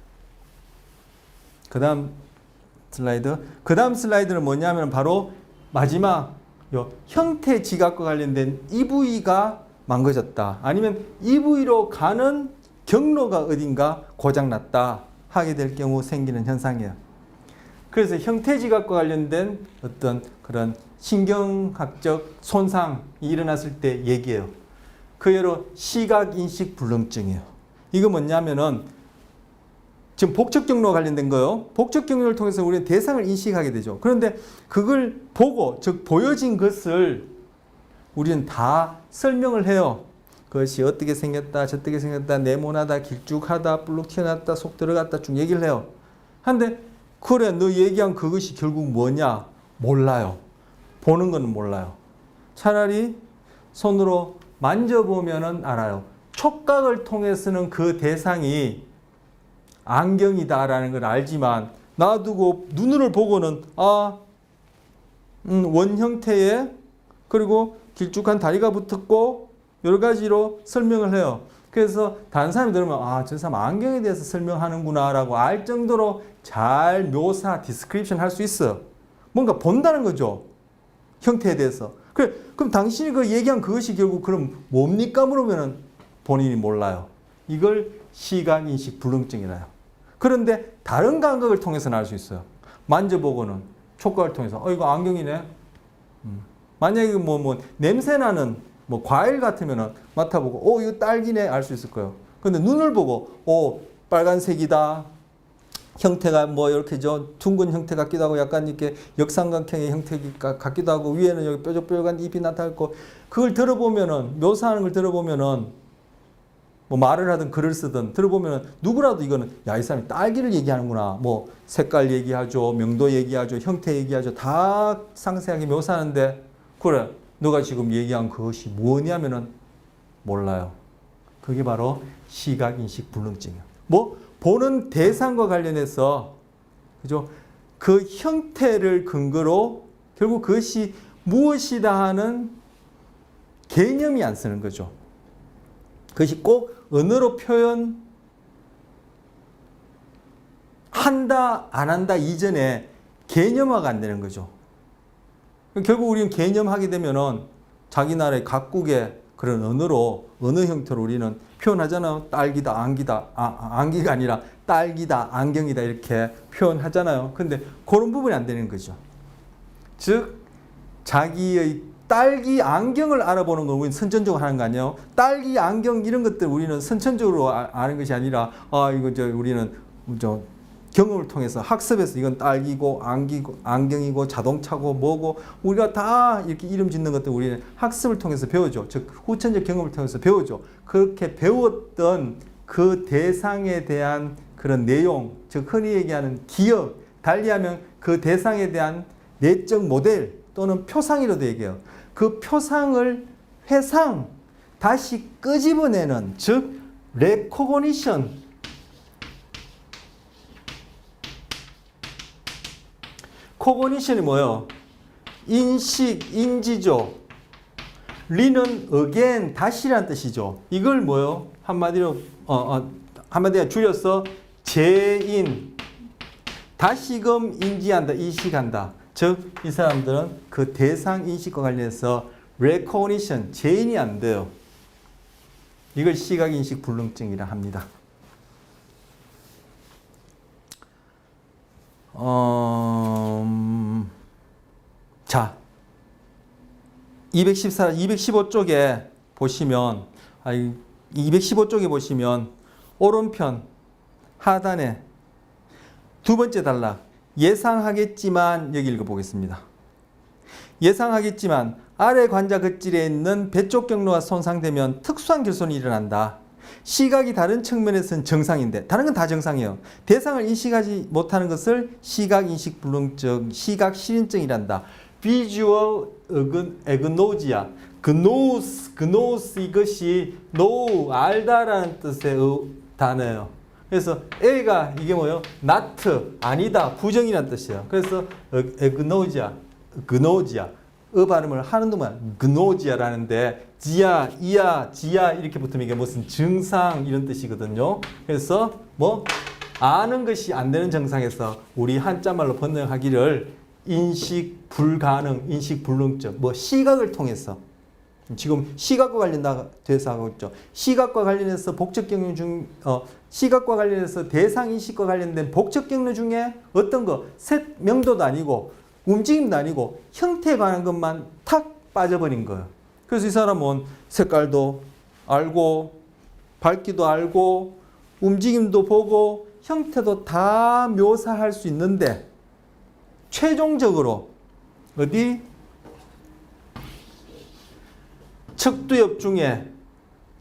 그 다음 슬라이드. 그 다음 슬라이드는 뭐냐면 바로 마지막 요 형태 지각과 관련된 이 부위가 망가졌다. 아니면 이 부위로 가는 경로가 어딘가 고장났다 하게 될 경우 생기는 현상이에요. 그래서 형태 지각과 관련된 어떤 그런 신경학적 손상이 일어났을 때 얘기해요. 그 예로 시각인식 불능증이에요. 이거 뭐냐면은 지금 복적 경로와 관련된 거요. 복적 경로를 통해서 우리는 대상을 인식하게 되죠. 그런데 그걸 보고, 즉 보여진 것을 우리는 다 설명을 해요. 그것이 어떻게 생겼다, 저떻게 생겼다, 네모나다, 길쭉하다, 볼록 튀어났다, 속 들어갔다 쭉 얘기를 해요. 한데 그래, 너 얘기한 그것이 결국 뭐냐? 몰라요. 보는 건 몰라요. 차라리 손으로 만져보면은 알아요. 촉각을 통해서는 그 대상이 안경이다라는 걸 알지만 놔두고 눈을 보고는 원 형태의 그리고 길쭉한 다리가 붙었고 여러 가지로 설명을 해요. 그래서 다른 사람이 들으면 저 사람 안경에 대해서 설명하는구나 라고 알 정도로 잘 묘사, 디스크립션 할 수 있어요. 뭔가 본다는 거죠. 형태에 대해서. 그래, 그럼 당신이 그 얘기한 그것이 결국 그럼 뭡니까? 물으면은 본인이 몰라요. 이걸 시각인식 불능증이라요. 그런데 다른 감각을 통해서는 알 수 있어요. 만져보고는 촉각을 통해서 이거 안경이네. 만약에 뭐 냄새나는 뭐 과일 같으면은 맡아보고 이거 딸기네 알 수 있을 거예요. 근데 눈을 보고 빨간색이다. 형태가 뭐 이렇게 둥근 형태 같기도 하고 약간 이렇게 역삼각형의 형태 같기도 하고 위에는 여기 뾰족뾰족한 잎이 나타났고 그걸 들어보면은 묘사하는 걸 들어보면은 뭐 말을 하든 글을 쓰든 들어보면은 누구라도 이거는 이 사람이 딸기를 얘기하는구나. 뭐 색깔 얘기하죠. 명도 얘기하죠. 형태 얘기하죠. 다 상세하게 묘사하는데 그래 너가 지금 얘기한 그것이 뭐냐면은 몰라요. 그게 바로 시각인식 불능증이에요. 뭐 보는 대상과 관련해서 그죠? 그 형태를 근거로 결국 그것이 무엇이다 하는 개념이 안 쓰는 거죠. 그것이 꼭 언어로 표현한다 안 한다 이전에 개념화가 안 되는 거죠. 결국 우리는 개념하게 되면은 자기 나라의 각국의 그런 언어로 언어 형태로 우리는 표현하잖아요. 딸기다, 안기다, 안기가 아니라 딸기다, 안경이다 이렇게 표현하잖아요. 근데 그런 부분이 안 되는 거죠. 즉 자기의 딸기 안경을 알아보는 건 우리는 선천적으로 하는 거 아니에요. 딸기 안경 이런 것들 우리는 선천적으로 아는 것이 아니라 이거 우리는 경험을 통해서 학습해서 이건 딸기고 안경이고 자동차고 뭐고 우리가 다 이렇게 이름 짓는 것들 우리는 학습을 통해서 배우죠. 즉 후천적 경험을 통해서 배우죠. 그렇게 배웠던 그 대상에 대한 그런 내용, 즉 흔히 얘기하는 기억, 달리하면 그 대상에 대한 내적 모델 또는 표상이라도 얘기해요. 그 표상을 회상, 다시 끄집어내는 즉 레코그니션, 코그니션이 뭐예요? 인식, 인지죠. 리는 again, 다시라는 뜻이죠. 이걸 뭐예요? 한마디로 줄여서 재인, 다시금 인지한다, 인식한다. 즉, 이 사람들은 그 대상 인식과 관련해서 recognition, 재인이 안 돼요. 이걸 시각인식 불능증이라 합니다. 자, 215쪽에 보시면, 215쪽에 보시면, 오른편 하단에 두 번째 단락, 예상하겠지만, 여기 읽어보겠습니다. 예상하겠지만, 아래 관자 긋질에 있는 배 쪽 경로가 손상되면 특수한 결손이 일어난다. 시각이 다른 측면에서는 정상인데 다른 건 다 정상이에요. 대상을 인식하지 못하는 것을 시각인식 불능증, 시각실인증이란다. Visual agnosia. gnos 이것이 know, 알다라는 뜻의 단어예요. 그래서 A가 이게 뭐예요? not, 아니다, 부정이라는 뜻이에요. 그래서 agnosia, 발음을 하는 동안 gnozia라는데 지야, 이야, 지야 이렇게 붙으면 이게 무슨 증상 이런 뜻이거든요. 그래서 뭐 아는 것이 안 되는 증상에서 우리 한자말로 번역하기를 인식 불가능, 인식 불능증, 뭐 시각을 통해서 지금 시각과 관련돼서 하고 있죠. 시각과 관련해서 복적 경로 중 시각과 관련해서 대상 인식과 관련된 복적 경로 중에 어떤 거 색 명도도 아니고 움직임도 아니고 형태에 관한 것만 탁 빠져버린 거예요. 그래서 이 사람은 색깔도 알고 밝기도 알고 움직임도 보고 형태도 다 묘사할 수 있는데 최종적으로 어디 척두엽 중에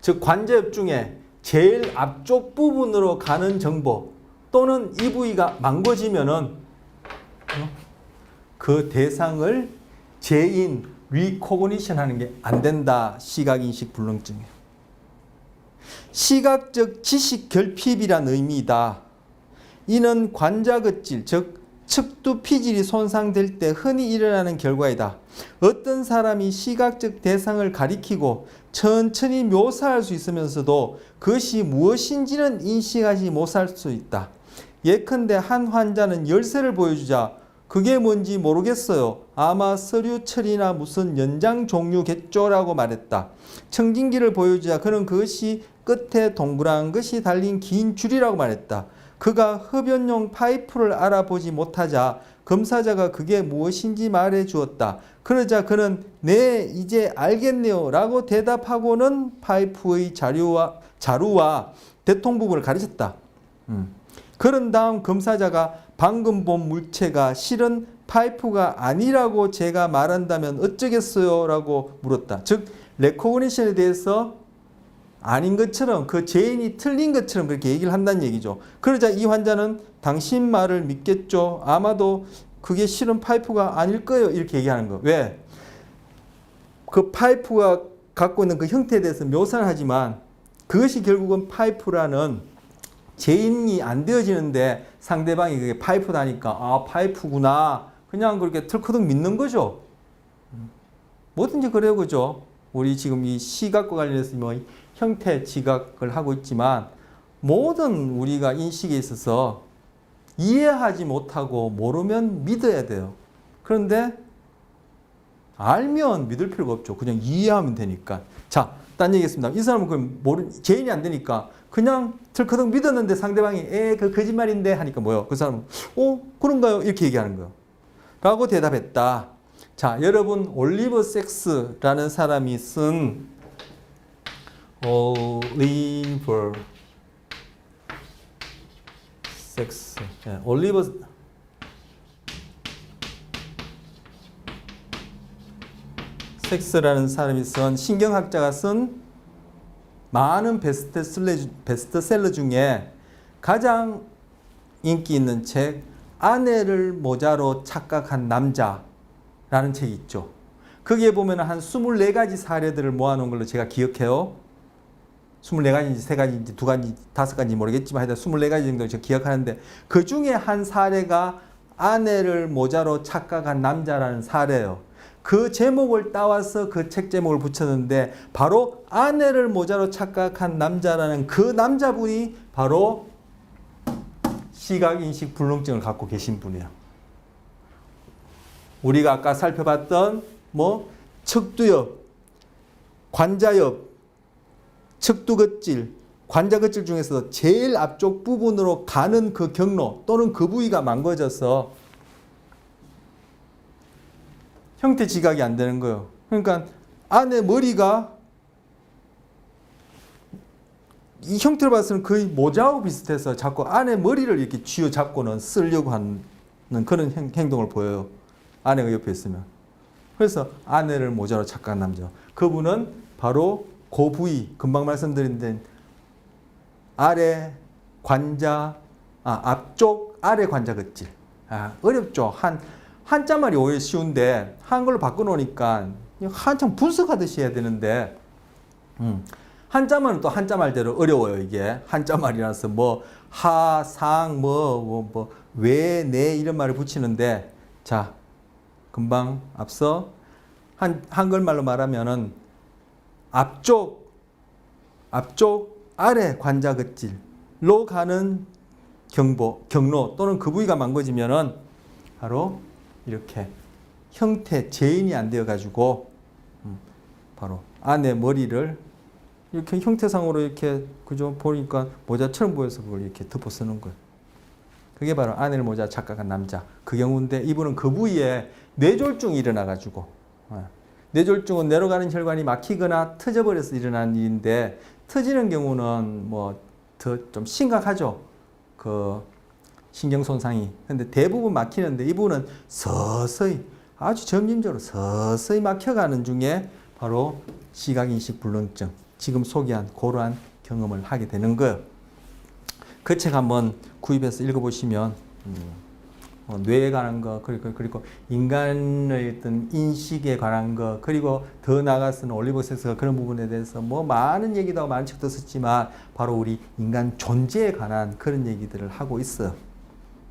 즉 관자엽 중에 제일 앞쪽 부분으로 가는 정보 또는 이 부위가 망가지면은 그 대상을 재인 리코그니션 하는 게 안 된다. 시각인식 불능증이에요. 시각적 지식 결핍이란 의미이다. 이는 관자긋질 즉 척두 피질이 손상될 때 흔히 일어나는 결과이다. 어떤 사람이 시각적 대상을 가리키고 천천히 묘사할 수 있으면서도 그것이 무엇인지는 인식하지 못할 수 있다. 예컨대 한 환자는 열쇠를 보여주자 그게 뭔지 모르겠어요. 아마 서류철이나 무슨 연장 종류겠죠라고 말했다. 청진기를 보여주자 그는 그것이 끝에 동그란 것이 달린 긴 줄이라고 말했다. 그가 흡연용 파이프를 알아보지 못하자 검사자가 그게 무엇인지 말해 주었다. 그러자 그는 네 이제 알겠네요 라고 대답하고는 파이프의 자루와 대통 부분을 가르쳤다. 그런 다음 검사자가 방금 본 물체가 실은 파이프가 아니라고 제가 말한다면 어쩌겠어요? 라고 물었다. 즉 레코그니션에 대해서 아닌 것처럼 그 죄인이 틀린 것처럼 그렇게 얘기를 한다는 얘기죠. 그러자 이 환자는 당신 말을 믿겠죠. 아마도 그게 실은 파이프가 아닐 거예요. 이렇게 얘기하는 거. 왜? 그 파이프가 갖고 있는 그 형태에 대해서 묘사를 하지만 그것이 결국은 파이프라는 재인이 안 되어지는데 상대방이 그게 파이프다니까 아 파이프구나 그냥 그렇게 털커덕 믿는 거죠. 뭐든지 그래요. 그죠? 우리 지금 이 시각과 관련해서 뭐 형태 지각을 하고 있지만 모든 우리가 인식에 있어서 이해하지 못하고 모르면 믿어야 돼요. 그런데 알면 믿을 필요가 없죠. 그냥 이해하면 되니까. 자, 딴 얘기했습니다. 이 사람은 그럼 재인이 안 되니까 그냥 털커덕 믿었는데 상대방이 그 거짓말인데 하니까 뭐요? 그 사람은 그런가요? 이렇게 얘기하는 거예요. 라고 대답했다. 자, 여러분 올리버 섹스라는 사람이 쓴 올리버 섹스 올리버 섹스라는 사람이 쓴 신경학자가 쓴 많은 베스트셀러 중에 가장 인기 있는 책 아내를 모자로 착각한 남자라는 책이 있죠. 거기에 보면 한 24가지 사례들을 모아놓은 걸로 제가 기억해요. 24가지인지 3가지인지 2가지인지 5가지인지 모르겠지만 하여튼 24가지 정도 제가 기억하는데 그 중에 한 사례가 아내를 모자로 착각한 남자라는 사례예요. 그 제목을 따와서 그 책 제목을 붙였는데 바로 아내를 모자로 착각한 남자라는 그 남자분이 바로 시각인식 불능증을 갖고 계신 분이에요. 우리가 아까 살펴봤던 척두엽, 관자엽, 척두겉질, 관자겉질 중에서 제일 앞쪽 부분으로 가는 그 경로 또는 그 부위가 망가져서 형태 지각이 안 되는 거예요. 그러니까 안에 머리가 이 형태를 봤을 때 거의 모자하고 비슷해서 자꾸 안에 머리를 이렇게 쥐어 잡고는 쓰려고 하는 그런 행동을 보여요. 아내가 옆에 있으면. 그래서 아내를 모자로 착각한 남자. 그분은 바로 그 부위, 금방 말씀드린 데 아래 관자, 앞쪽 아래 관자겉질. 어렵죠. 한자말이 오히려 쉬운데 한글로 바꿔놓으니까 한참 분석하듯이 해야 되는데 한자말은 또 한자말대로 어려워요. 이게 한자말이라서 하, 상, 왜, 내 이런 말을 붙이는데 자 금방 앞서 한글말로 말하면은 앞쪽 아래 관자겉질로 가는 경로 또는 그 부위가 망가지면은 바로 이렇게 형태 재인이 안 되어 가지고 바로 안에 머리를 이렇게 형태상으로 이렇게 그죠 보니까 모자처럼 보여서 그걸 이렇게 덮어 쓰는 거예요. 그게 바로 아넬 모자 착각한 남자 그 경우인데 이분은 그 부위에 뇌졸중이 일어나 가지고 뇌졸중은 내려가는 혈관이 막히거나 터져버려서 일어나는 일인데 터지는 경우는 뭐 더 좀 심각하죠. 그 신경 손상이. 근데 대부분 막히는데 이분은 서서히 아주 점진적으로 서서히 막혀가는 중에 바로 시각인식 불능증 지금 소개한 그러한 경험을 하게 되는 거예요. 그 책 한번 구입해서 읽어보시면 뇌에 관한 거 그리고 인간의 어떤 인식에 관한 거 그리고 더 나아가서는 올리버 섹스가 그런 부분에 대해서 뭐 많은 얘기도 하고 많은 책도 썼지만 바로 우리 인간 존재에 관한 그런 얘기들을 하고 있어요.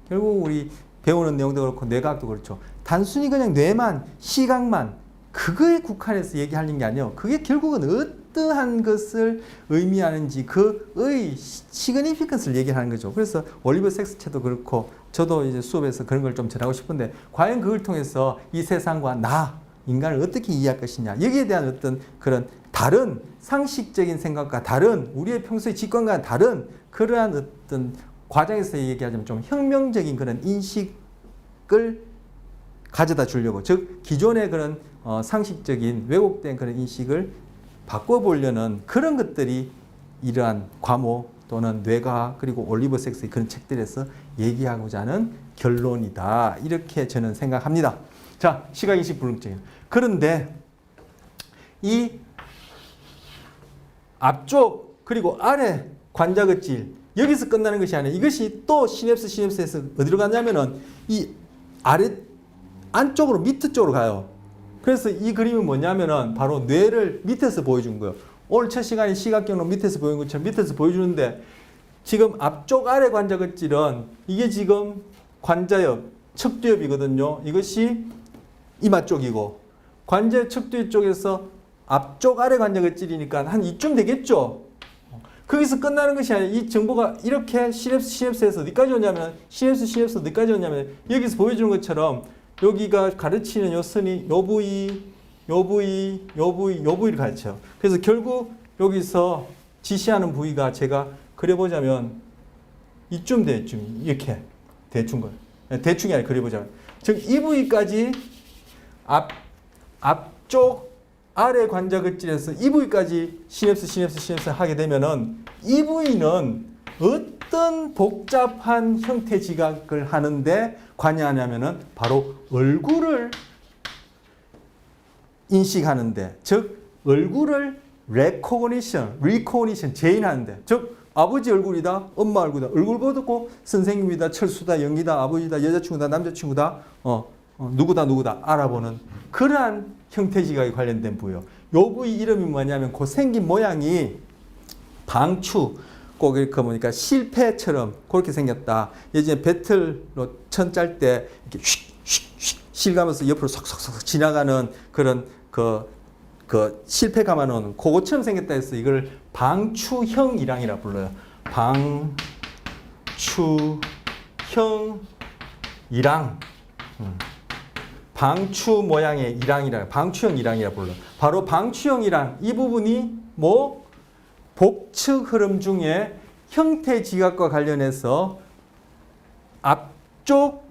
결국 우리 배우는 내용도 그렇고 뇌과학도 그렇죠. 단순히 그냥 뇌만 시각만 그거에 국한해서 얘기하는 게 아니에요. 그게 결국은 어떠한 것을 의미하는지 그의 시그니피컨스를 얘기하는 거죠. 그래서 올리버 섹스 책도 그렇고 저도 이제 수업에서 그런 걸 좀 전하고 싶은데 과연 그걸 통해서 이 세상과 나 인간을 어떻게 이해할 것이냐 여기에 대한 어떤 그런 다른 상식적인 생각과 다른 우리의 평소의 직관과 다른 그러한 어떤 과정에서 얘기하자면 좀 혁명적인 그런 인식을 가져다 주려고 즉 기존의 그런 상식적인 왜곡된 그런 인식을 바꿔보려는 그런 것들이 이러한 과목 또는 뇌과학 그리고 올리버 섹스의 그런 책들에서 얘기하고자 하는 결론이다. 이렇게 저는 생각합니다. 자, 시각인식 불능증. 그런데 이 앞쪽 그리고 아래 관자극질 여기서 끝나는 것이 아니라 이것이 또 시냅스에서 어디로 가냐면은 이 아래 안쪽으로 밑에 쪽으로 가요. 그래서 이 그림은 뭐냐면은 바로 뇌를 밑에서 보여준 거예요. 오늘 첫 시간에 시각경로 밑에서 보여준 것처럼 밑에서 보여주는데 지금 앞쪽 아래 관자극질은 이게 지금 관자엽, 척두엽이거든요. 이것이 이마 쪽이고 관자엽 척두엽 쪽에서 앞쪽 아래 관자극질이니까 한 이쯤 되겠죠. 거기서 끝나는 것이 아니라 이 정보가 이렇게 시냅스에서 어디까지 오냐면 시냅스 어디까지 오냐면 여기서 보여주는 것처럼 여기가 가르치는 요 선이 요 부위를 가르쳐요. 그래서 결국 여기서 지시하는 부위가 제가 그려보자면 이쯤 돼, 이쯤 이렇게 대충 거예요. 대충이 아니라 그려보자면 즉 이 부위까지 앞쪽 아래 관자극질에서 이 부위까지 시냅스 하게 되면은 이 부위는 어떤 복잡한 형태 지각을 하는데 관여하냐면은 바로 얼굴을 인식하는데 즉 얼굴을 리코그니션 재인하는데 즉 아버지 얼굴이다 엄마 얼굴이다 얼굴 보고 선생님이다 철수다 영희다 아버지다 여자친구다 남자친구다 누구다 알아보는 그러한 형태 지각에 관련된 부위요. 요 부위 이름이 뭐냐면 그 생긴 모양이 방추 꼭 이렇게 보니까 실패처럼 그렇게 생겼다. 예전에 배틀로 천 짤 때 이렇게 휙휙휙 실가면서 옆으로 쏙쏙쏙 지나가는 그런 그 실패 감아놓은 그거처럼 생겼다 해서 이걸 방추형이랑이라 불러요. 방추형이랑 방추 모양의 이랑이라 방추형 이랑이라 불러요. 바로 방추형 이랑 이 부분이 뭐 복측 흐름 중에 형태 지각과 관련해서 앞쪽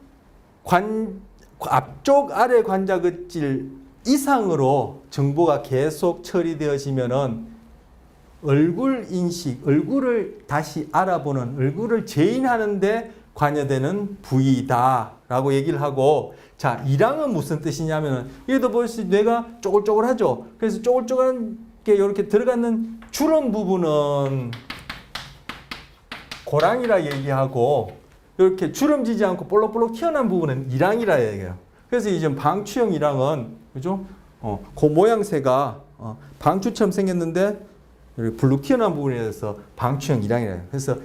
아래 관자극질 이상으로 정보가 계속 처리되어지면은 얼굴 인식, 얼굴을 다시 알아보는, 얼굴을 재인하는데 관여되는 부위다라고 얘기를 하고, 자, 이랑은 무슨 뜻이냐면은 여기도 보시 뇌가 쪼글쪼글하죠. 그래서 쪼글쪼글한 게 이렇게 들어가는 주름 부분은 고랑이라 얘기하고, 이렇게 주름지지 않고 볼록볼록 튀어나온 부분은 이랑이라 얘기해요. 그래서 이제 방추형 이랑은 그죠? 그 모양새가 방추처럼 생겼는데 이렇게 블룩 튀어나온 부분에 대해서 방추형 이랑이라 해요. 그래서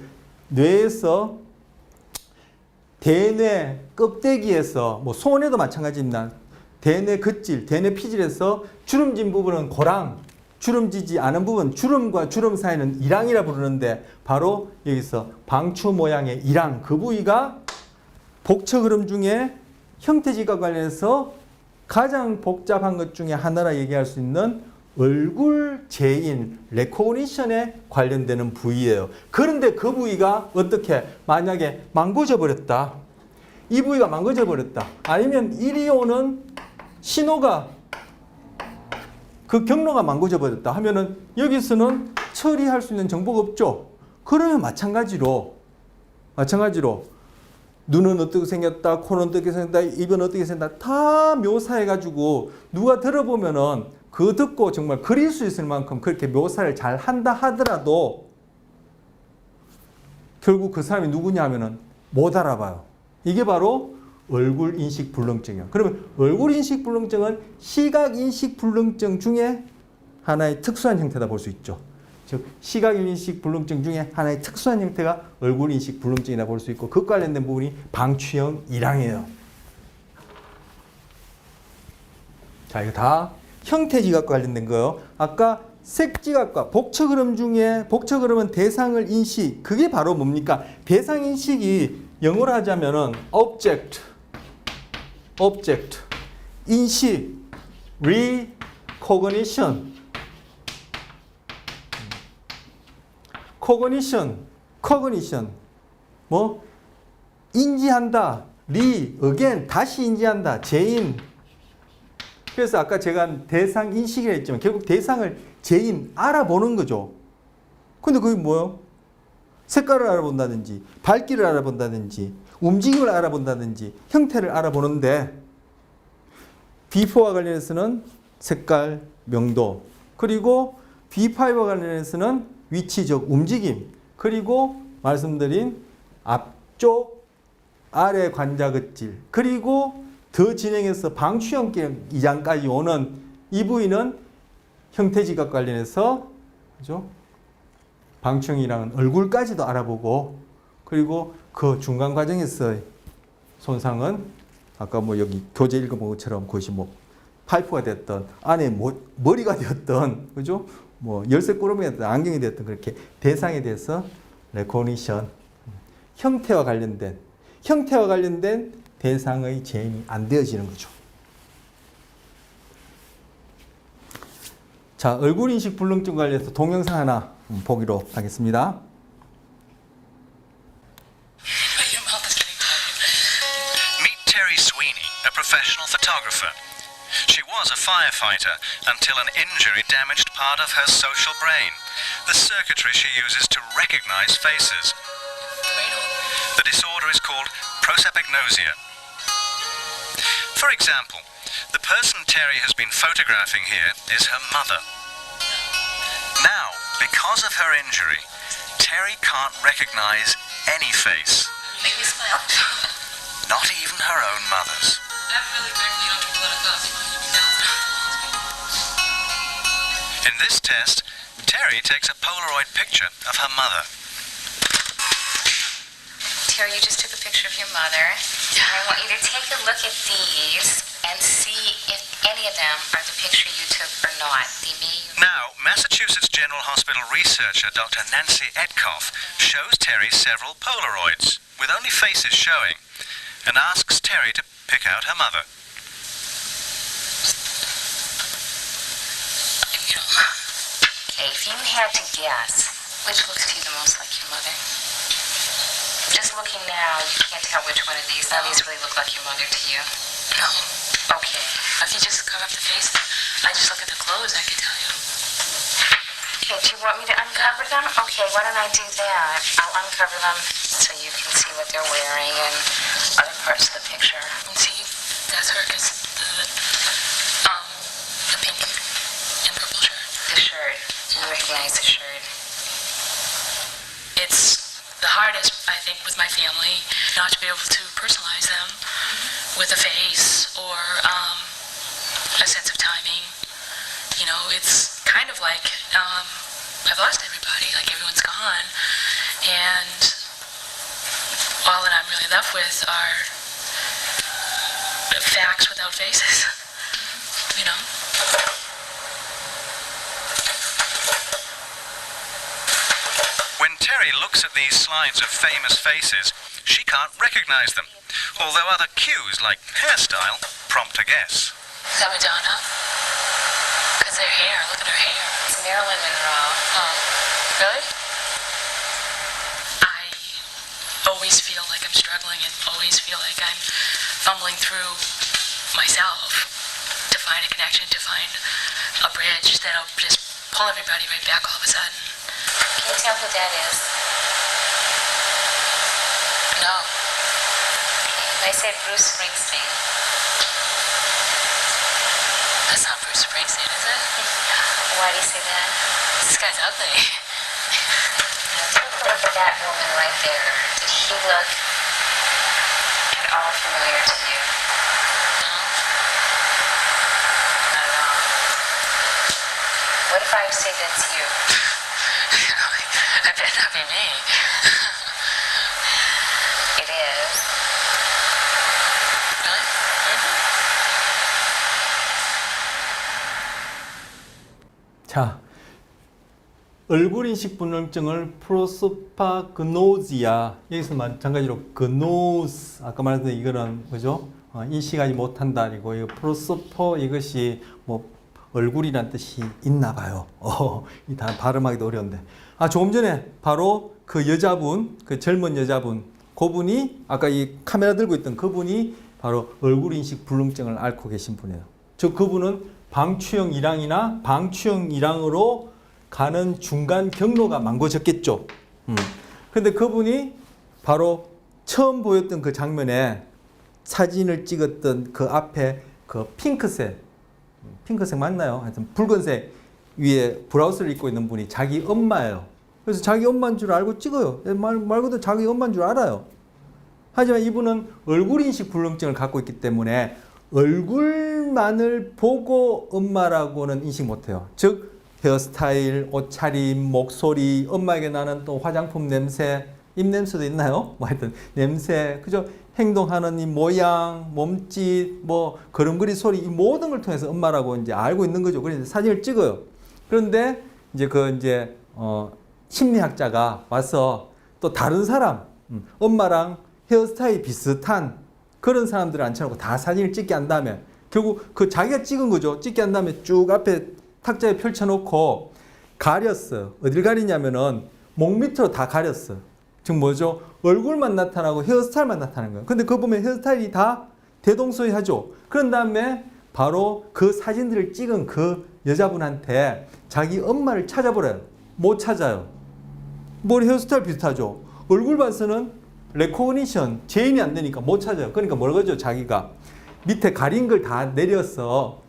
뇌에서 대뇌 껍데기에서 뭐 소원에도 마찬가지입니다. 대뇌 겉질, 대뇌 피질에서 주름진 부분은 고랑, 주름지지 않은 부분, 주름과 주름 사이는 이랑이라 부르는데 바로 여기서 방추 모양의 이랑 그 부위가 복척 흐름 중에 형태지각 관련해서 가장 복잡한 것 중에 하나라 얘기할 수 있는 얼굴 재인, 레코그니션에 관련되는 부위예요. 그런데 그 부위가 어떻게 만약에 망가져 버렸다. 이 부위가 망가져 버렸다. 아니면 이리 오는 신호가 그 경로가 망가져 버렸다 하면은 여기서는 처리할 수 있는 정보가 없죠. 그러면 마찬가지로 눈은 어떻게 생겼다, 코는 어떻게 생겼다, 입은 어떻게 생겼다 다 묘사해가지고 누가 들어보면은 그 듣고 정말 그릴 수 있을 만큼 그렇게 묘사를 잘 한다 하더라도 결국 그 사람이 누구냐 하면은 못 알아봐요. 이게 바로 얼굴 인식 불능증이에요. 그러면 얼굴 인식 불능증은 시각 인식 불능증 중에 하나의 특수한 형태다 볼 수 있죠. 즉 시각 인식 불능증 중에 하나의 특수한 형태가 얼굴 인식 불능증이라 볼 수 있고 그 관련된 부분이 방취형 일항이에요. 자, 이거 다 형태지각 관련된 거예요. 아까 색지각과 복척 흐름 중에 복척 흐름은 대상을 인식, 그게 바로 뭡니까? 대상 인식이 영어로 하자면은 object, 인식, recognition, cognition, 뭐 인지한다, again, 다시 인지한다, 재인. 그래서 아까 제가 대상 인식이라 했지만 결국 대상을 재인, 알아보는 거죠. 근데 그게 뭐예요? 색깔을 알아본다든지 밝기를 알아본다든지 움직임을 알아본다든지 형태를 알아보는데 B4와 관련해서는 색깔, 명도, 그리고 B5와 관련해서는 위치적 움직임, 그리고 말씀드린 앞쪽 아래 관자극질, 그리고 더 진행해서 방취형 이장까지 오는 이 부위는 형태지각 관련해서 그죠? 방취형이랑은 얼굴까지도 알아보고 그리고 그 중간 과정에서 손상은 아까 뭐 여기 교재 읽어본 것처럼 그것이 뭐 파이프가 됐던 안에 머리가 되었던 그죠? 뭐 열쇠꾸러미가 됐던 안경이 됐던 그렇게 대상에 대해서 레코니션 형태와 관련된 대상의 재현이 안 되어지는 거죠. 자, 얼굴 인식 불능증 관련해서 동영상 하나 보기로 하겠습니다. Meet Terry Sweeney, a professional photographer. She was a firefighter until an injury damaged part of her social brain, the circuitry she uses to recognize faces. The disorder is called prosopagnosia. For example, the person Terry has been photographing here is her mother. Now, because of her injury, Terry can't recognize any face. Make me smile. Not even her own mother's. That really quickly don't let it go. In this test, Terry takes a Polaroid picture of her mother. Terry, you just took a picture of your mother. I want you to take a look at these and see if any of them are the picture you took or not. They may... Now, Massachusetts General Hospital researcher Dr. Nancy Etkoff shows Terry several Polaroids with only faces showing and asks Terry to pick out her mother. Okay, if you had to guess, which looks to you the most like your mother? Just looking now, you can't tell which one of these. None of these really look like your mother to you. No. Okay. If you just cover up the face, I just look at the clothes, I can tell you. Okay, do you want me to uncover them? Okay, why don't I do that? I'll uncover them so you can see what they're wearing and other parts of the picture. And see, that's her, because the pink and purple shirt. The shirt. You recognize the shirt. It's the hardest, I think, with my family, not to be able to personalize them with a face or a sense of timing. You know, it's kind of like I've lost everybody, like everyone's gone, and all that I'm really left with are facts without faces, you know? When Terry looks at these slides of famous faces, she can't recognize them. although other cues like hairstyle prompt a guess. Is that Madonna? Because her hair, look at her hair. It's Marilyn Monroe. Oh, really? I always feel like I'm struggling and always feel like I'm fumbling through myself to find a connection, to find a bridge that'll just pull everybody right back all of a sudden. Can you tell who that is? No. Okay. I said Bruce Springsteen. That's not Bruce Springsteen, is it? Why do you say that? This guy's ugly. Now take a look at that woman right there. Does she look at all familiar to you? No. Not at all. What if I say that's you? I better not be me. It is. Really? 자, 얼굴 인식 불능증을 프로소파그노지아, 여기서 마찬가지로 그노스, 아까 말했던 이거는 뭐죠? 인식하지 못한다. 이거 프로소퍼, 이것이 뭐 얼굴이란 뜻이 있나 봐요. 이 단어 발음하기도 어려운데. 조금 전에 바로 그 여자분, 그 젊은 여자분, 그분이 아까 이 카메라 들고 있던 그분이 바로 얼굴 인식 불능증을 앓고 계신 분이에요. 즉 그분은 방추형 일항이나 방추형 일항으로 가는 중간 경로가 망고졌겠죠. 근데 그분이 바로 처음 보였던 그 장면에 사진을 찍었던 그 앞에 그 핑크색 맞나요? 하여튼 붉은색 위에 브라우스를 입고 있는 분이 자기 엄마예요. 그래서 자기 엄마인 줄 알고 찍어요. 말 그대로 자기 엄마인 줄 알아요. 하지만 이분은 얼굴인식 불능증을 갖고 있기 때문에 얼굴만을 보고 엄마라고는 인식 못해요. 즉 헤어스타일, 옷차림, 목소리, 엄마에게 나는 또 화장품 냄새, 입냄새도 있나요? 뭐 하여튼 냄새, 그죠? 행동하는 이 모양, 몸짓, 뭐 걸음걸이 소리, 이 모든 걸 통해서 엄마라고 이제 알고 있는 거죠. 그래서 사진을 찍어요. 그런데 이제 심리학자가 와서 또 다른 사람, 엄마랑 헤어스타일이 비슷한 그런 사람들을 앉혀놓고 다 사진을 찍게 한 다음에 결국 그 자기가 찍은 거죠. 찍게 한 다음에 쭉 앞에 탁자에 펼쳐놓고 가렸어요. 어딜 가리냐면은 목 밑으로 다 가렸어요. 즉 뭐죠? 얼굴만 나타나고 헤어스타일만 나타나는 거예요. 근데 그거 보면 헤어스타일이 다 대동소이하죠. 그런 다음에 바로 그 사진들을 찍은 그 여자분한테 자기 엄마를 찾아보래요. 못 찾아요. 머리 헤어스타일 비슷하죠. 얼굴 봐서는 레코그니션, 제인이 안 되니까 못 찾아요. 그러니까 뭘 거죠? 자기가 밑에 가린 걸 다 내려서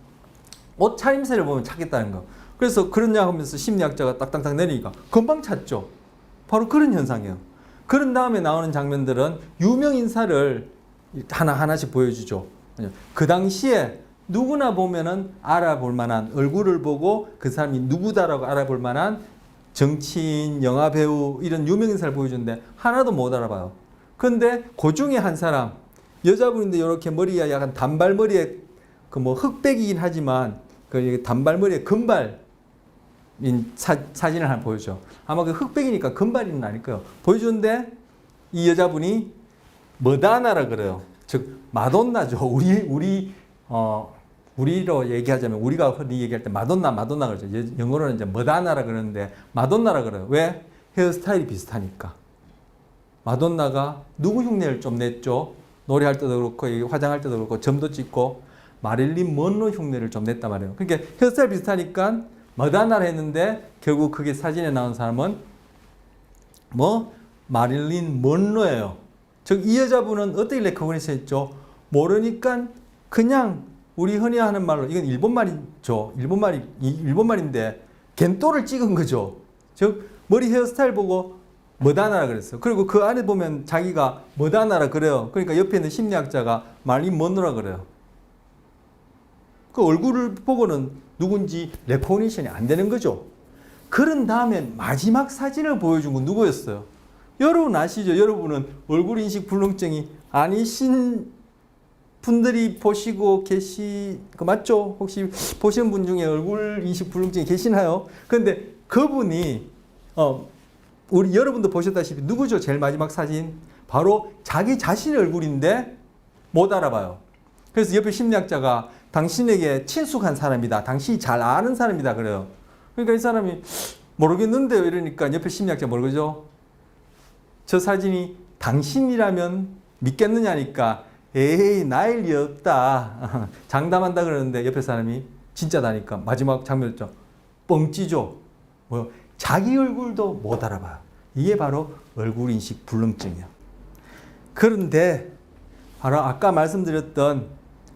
옷 차림새를 보면 찾겠다는 거. 그래서 그러냐 하면서 심리학자가 딱딱딱 내리니까 금방 찾죠. 바로 그런 현상이에요. 그런 다음에 나오는 장면들은 유명 인사를 하나하나씩 보여주죠. 그 당시에 누구나 보면은 알아볼 만한, 얼굴을 보고 그 사람이 누구다라고 알아볼 만한 정치인, 영화배우 이런 유명 인사를 보여주는데 하나도 못 알아봐요. 근데 그 중에 한 사람, 여자분인데 이렇게 머리가 약간 단발머리에 그 뭐 흑백이긴 하지만 그 단발머리에 금발인 사진을 하나 보여줘. 아마 그 흑백이니까 금발은 아닐 거예요. 보여주는데 이 여자분이 머다나라 그래요. 즉 마돈나죠. 우리로 얘기하자면 우리가 흔히 얘기할 때 마돈나 그러죠. 영어로는 이제 머다나라 그러는데 마돈나라 그래요. 왜? 헤어스타일이 비슷하니까. 마돈나가 누구 흉내를 좀 냈죠? 노래할 때도 그렇고 화장할 때도 그렇고 점도 찍고 마릴린 먼로 흉내를 좀 냈단 말이에요. 그러니까 헤어스타일 비슷하니까 머다나를 했는데 결국 그게 사진에 나온 사람은 마릴린 먼로예요. 즉 이 여자분은 어떻게 레코그니션 했죠? 모르니까 그냥 우리 흔히 하는 말로 이건 일본말이죠. 일본말인데 겐또를 찍은 거죠. 즉 머리 헤어스타일 보고 머다나라 그랬어요. 그리고 그 안에 보면 자기가 머다나라 그래요. 그러니까 옆에 있는 심리학자가 마릴린 먼로라 그래요. 그 얼굴을 보고는 누군지 레코니션이 안 되는 거죠. 그런 다음에 마지막 사진을 보여준 건 누구였어요? 여러분 아시죠? 여러분은 얼굴 인식 불능증이 아니신 분들이 보시고 그 맞죠? 혹시 보시는 분 중에 얼굴 인식 불능증이 계시나요? 그런데 그분이 여러분도 보셨다시피 누구죠? 제일 마지막 사진 바로 자기 자신의 얼굴인데 못 알아봐요. 그래서 옆에 심리학자가 당신에게 친숙한 사람이다. 당신이 잘 아는 사람이다. 그래요. 그러니까 이 사람이 모르겠는데요. 이러니까 옆에 심리학자 모르죠. 저 사진이 당신이라면 믿겠느냐니까 에이 나일 리 없다. 장담한다 그러는데 옆에 사람이 진짜다니까 마지막 장면이죠. 뻥찌죠. 뭐요? 자기 얼굴도 못 알아봐요. 이게 바로 얼굴인식 불능증이에요. 그런데 바로 아까 말씀드렸던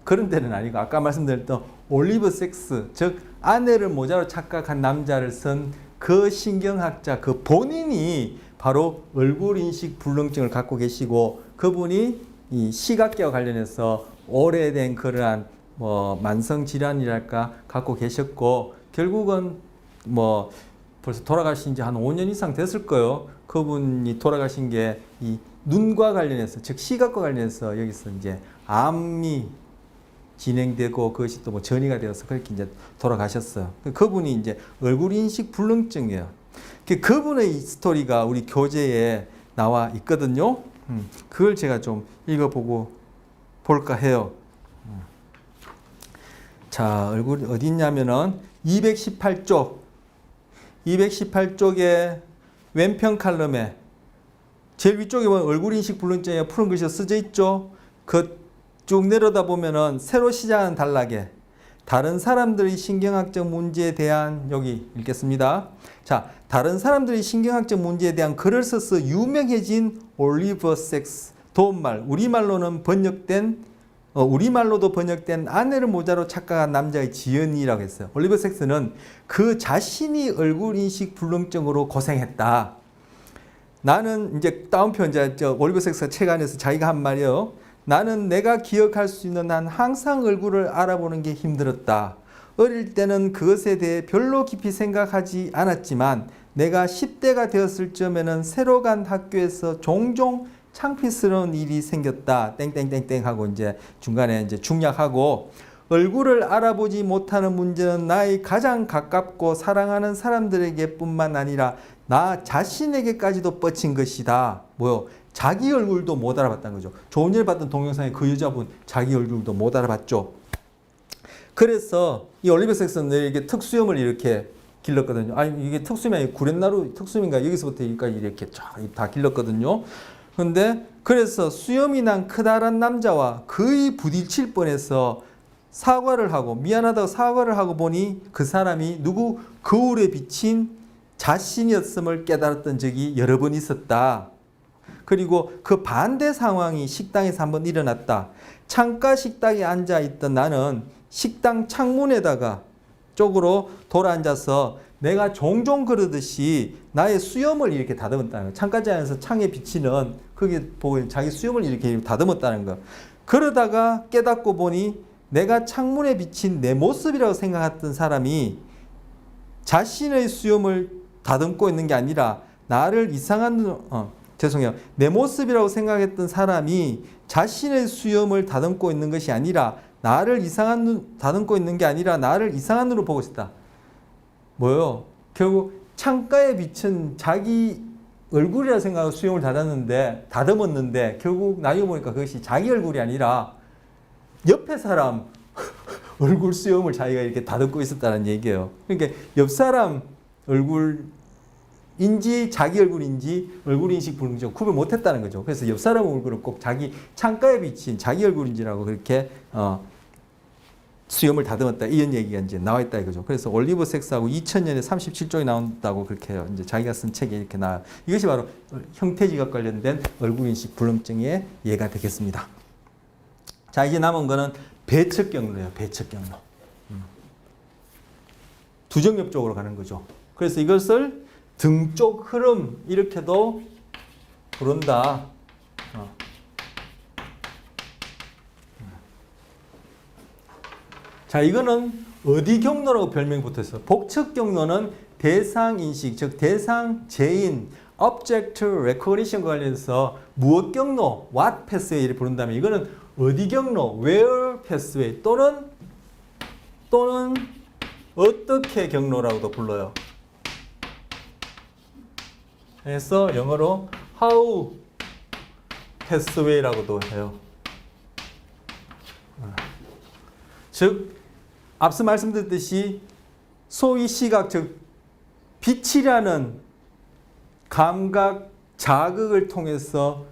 그런 데는 아니고 아까 말씀드렸던 올리브 섹스 즉 아내를 모자로 착각한 남자를 쓴 그 신경학자 그 본인이 바로 얼굴인식 불능증을 갖고 계시고 그분이 이 시각계와 관련해서 오래된 그러한 뭐 만성 질환이랄까 갖고 계셨고 결국은 뭐 벌써 돌아가신 지 한 5년 이상 됐을 거예요. 그분이 돌아가신 게 이 눈과 관련해서 즉 시각과 관련해서 여기서 이제 암이 진행되고 그것이 또 뭐 전이가 되어서 그렇게 이제 돌아가셨어요. 그분이 이제 얼굴인식 불능증이에요. 그분의 스토리가 우리 교재에 나와 있거든요. 그걸 제가 좀 읽어보고 볼까 해요. 자, 얼굴이 어디 있냐면은 218쪽에 왼편 칼럼에 제일 위쪽에 보면 얼굴인식 불능증에 푸른 글씨 쓰져 있죠. 그 쭉 내려다 보면은 새로 시작하는 단락에 다른 사람들의 신경학적 문제에 대한 여기 읽겠습니다. 자, 다른 사람들의 신경학적 문제에 대한 글을 써서 유명해진 올리버 섹스 도움말 우리말로도 번역된 아내를 모자로 착각한 남자의 지연이라고 했어요. 올리버 섹스는 그 자신이 얼굴인식 불능증으로 고생했다. 나는 이제 다운표 이제 올리버 섹스가 책 안에서 자기가 한 말이에요. 나는 내가 기억할 수 있는 한 항상 얼굴을 알아보는 게 힘들었다. 어릴 때는 그것에 대해 별로 깊이 생각하지 않았지만 내가 10대가 되었을 즈음에는 새로 간 학교에서 종종 창피스러운 일이 생겼다. 땡땡땡땡 하고 이제 중간에 이제 중략하고 얼굴을 알아보지 못하는 문제는 나의 가장 가깝고 사랑하는 사람들에게뿐만 아니라 나 자신에게까지도 뻗친 것이다. 뭐요? 자기 얼굴도 못 알아봤다는 거죠. 조금 전에 봤던 동영상에 그 여자분 자기 얼굴도 못 알아봤죠. 그래서 이 올리버 섹스는 이렇게 턱수염을 이렇게 길렀거든요. 아니 이게 턱수염이 아니고 구렛나루 턱수염인가 여기서부터 여기까지 이렇게 다 길렀거든요. 근데 그래서 수염이 난 크다란 남자와 거의 부딪힐 뻔해서 사과를 하고 미안하다고 사과를 하고 보니 그 사람이 누구 거울에 비친 자신이었음을 깨달았던 적이 여러 번 있었다. 그리고 그 반대 상황이 식당에서 한번 일어났다. 창가 식당에 앉아있던 나는 식당 창문에다가 쪽으로 돌아 앉아서 내가 종종 그러듯이 나의 수염을 이렇게 다듬었다는 거예요. 창가에 앉아서 창에 비치는 그게 보고 자기 수염을 이렇게 다듬었다는 거. 그러다가 깨닫고 보니 내가 창문에 비친 내 모습이라고 생각했던 사람이 자신의 수염을 다듬고 있는 게 아니라 나를 내 모습이라고 생각했던 사람이 자신의 수염을 다듬고 있는 것이 아니라 나를 다듬고 있는 게 아니라 나를 이상한 눈으로 보고 있었다. 뭐요? 결국 창가에 비친 자기 얼굴이라 생각하고 수염을 다듬었는데 결국 나중에 보니까 그것이 자기 얼굴이 아니라 옆에 사람 얼굴 수염을 자기가 이렇게 다듬고 있었다는 얘기예요. 그러니까 옆 사람 얼굴인지 자기 얼굴인지 얼굴인식 불능증 구별 못했다는 거죠. 그래서 옆 사람 얼굴을 꼭 자기 창가에 비친 자기 얼굴인지라고 그렇게 수염을 다듬었다 이런 얘기가 이제 나와 있다 이거죠. 그래서 올리버 섹스하고 2000년에 37쪽이 나온다고 그렇게 해요. 이제 자기가 쓴 책에 이렇게 나와요. 이것이 바로 형태지각 관련된 얼굴인식 불능증의 예가 되겠습니다. 자, 이제 남은 거는 배척 경로예요. 배척 경로. 두정엽 쪽으로 가는 거죠. 그래서 이것을 등쪽 흐름 이렇게도 부른다. 자, 이거는 어디 경로라고 별명이 붙어있어요. 복척 경로는 대상 인식, 즉 대상 제인, object recognition 관련해서 무엇 경로, what pathway를 부른다면 이거는 어디 경로, where pathway 또는 어떻게 경로라고도 불러요. 그래서 영어로 how pathway라고도 해요. 즉 앞서 말씀드렸듯이 소위 시각, 즉 빛이라는 감각 자극을 통해서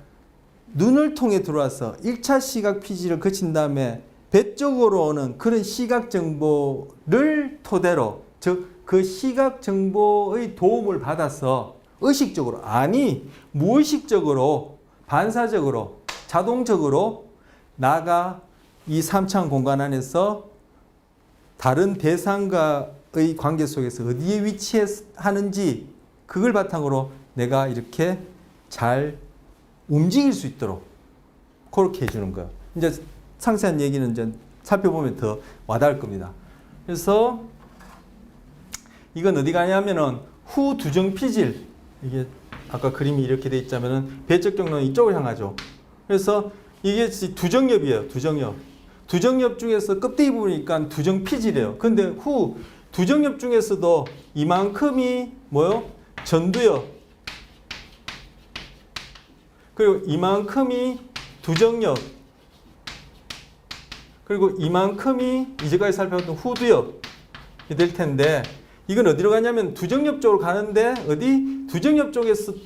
눈을 통해 들어와서 1차 시각 피지를 거친 다음에 배 쪽으로 오는 그런 시각 정보를 토대로, 즉 그 시각 정보의 도움을 받아서 의식적으로, 아니 무의식적으로, 반사적으로, 자동적으로 나가 이 3차원 공간 안에서 다른 대상과의 관계 속에서 어디에 위치하는지 그걸 바탕으로 내가 이렇게 잘 움직일 수 있도록 그렇게 해주는 거예요. 이제 상세한 얘기는 이제 살펴보면 더 와닿을 겁니다. 그래서 이건 어디 가냐면은 후 두정 피질, 이게 아까 그림이 이렇게 돼 있자면은 배적 경로는 이쪽을 향하죠. 그래서 이게 두정엽이에요. 두정엽. 두정엽 중에서 껍데기 부분이니까 두정 피질이에요. 근데 후 두정엽 중에서도 이만큼이 뭐요? 전두엽. 그리고 이만큼이 두정엽. 그리고 이만큼이 이제까지 살펴봤던 후두엽이 될 텐데, 이건 어디로 가냐면 두정엽 쪽으로 가는데, 어디? 두정엽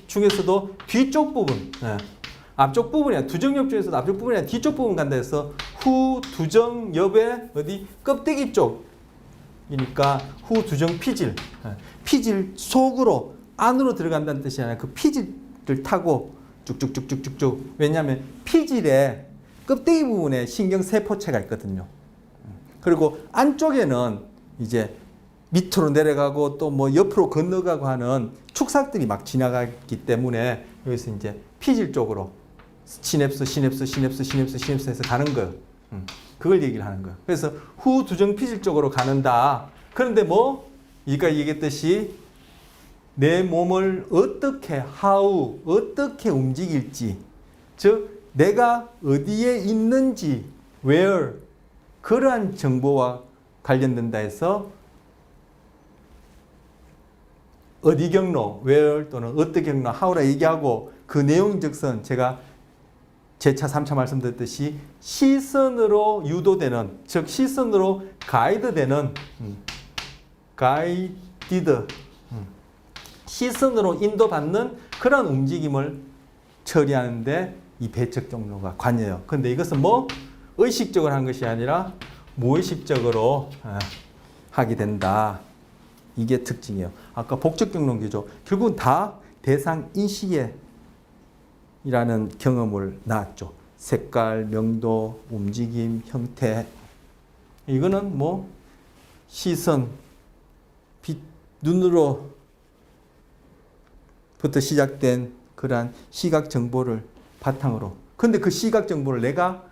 중에서도 뒤쪽 부분, 앞쪽 부분이야. 두정엽 중에서도 앞쪽 부분이 아니라 뒤쪽 부분 간다 해서 후 두정엽의 어디? 껍데기 쪽이니까 후 두정 피질. 피질 속으로 안으로 들어간다는 뜻이 아니라 그 피질을 타고 쭉쭉쭉쭉쭉쭉. 왜냐하면 피질에 껍데기 부분에 신경세포체가 있거든요. 그리고 안쪽에는 이제 밑으로 내려가고 또 뭐 옆으로 건너가고 하는 축삭들이 막 지나가기 때문에 여기서 이제 피질 쪽으로 시냅스 해서 가는 거예요. 그걸 얘기를 하는 거예요. 그래서 후 두정 피질 쪽으로 가는다. 그런데 뭐 이가 얘기했듯이 내 몸을 어떻게 어떻게 움직일지, 즉 내가 어디에 있는지 where, 그러한 정보와 관련된다 해서 어디 경로 where 또는 어떤 경로 how라 얘기하고, 그 내용즉슨 제가 제차 3차 말씀드렸듯이 시선으로 유도되는, 즉 시선으로 가이드되는, 가이디드, 시선으로 인도받는 그런 움직임을 처리하는데 이 배척 경로가 관여해요. 근데 이것은 뭐 의식적으로 한 것이 아니라 무의식적으로 하게 된다. 이게 특징이에요. 아까 복적 경로기죠. 결국은 다 대상 인식에 이라는 경험을 낳았죠. 색깔, 명도, 움직임, 형태. 이거는 뭐 시선, 빛, 눈으로부터 시작된 그러한 시각 정보를 바탕으로. 근데 그 시각 정보를 내가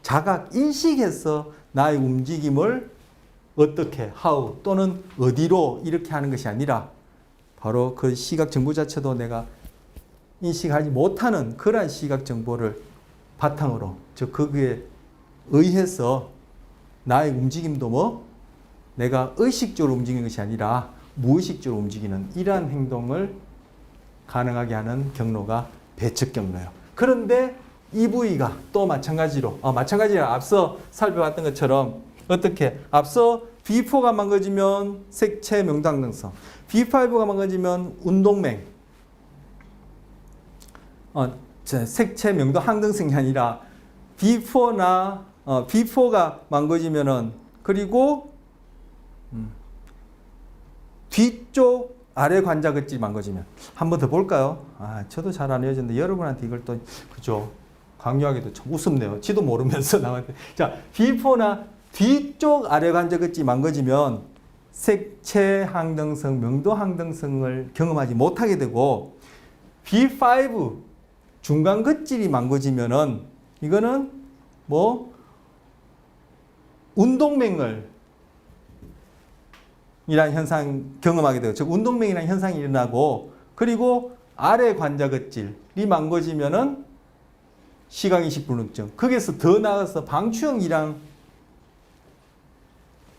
자각 인식해서 나의 움직임을 어떻게, how 또는 어디로 이렇게 하는 것이 아니라 바로 그 시각 정보 자체도 내가 인식하지 못하는 그러한 시각 정보를 바탕으로, 즉 거기에 의해서 나의 움직임도 뭐 내가 의식적으로 움직이는 것이 아니라 무의식적으로 움직이는 이러한 행동을 가능하게 하는 경로가 배척 경로예요. 그런데 이 부위가 또 마찬가지로 앞서 살펴봤던 것처럼 어떻게 앞서 B4가 망가지면 색채 명당능성, B5가 망가지면 운동맹, 색채 명도 항등성이 아니라 B4가 망가지면은, 그리고 뒤쪽 아래 관자극질이 망가지면, 한 번 더 볼까요? 저도 잘 안 외워졌는데 여러분한테 이걸 또 그죠? 강요하기도 참 우습네요. 지도 모르면서 나한테. 자, B4나 뒤쪽 아래 관자극질이 망가지면 색채 항등성, 명도 항등성을 경험하지 못하게 되고, B5 중간 긋질이 망가지면은 이거는 뭐 운동맹을 이라는 현상 경험하게 되고, 즉 운동맹이라는 현상이 일어나고, 그리고 아래 관자긋질이 망가지면은 시각인식 불능증, 거기에서 더 나아가서 방추형이랑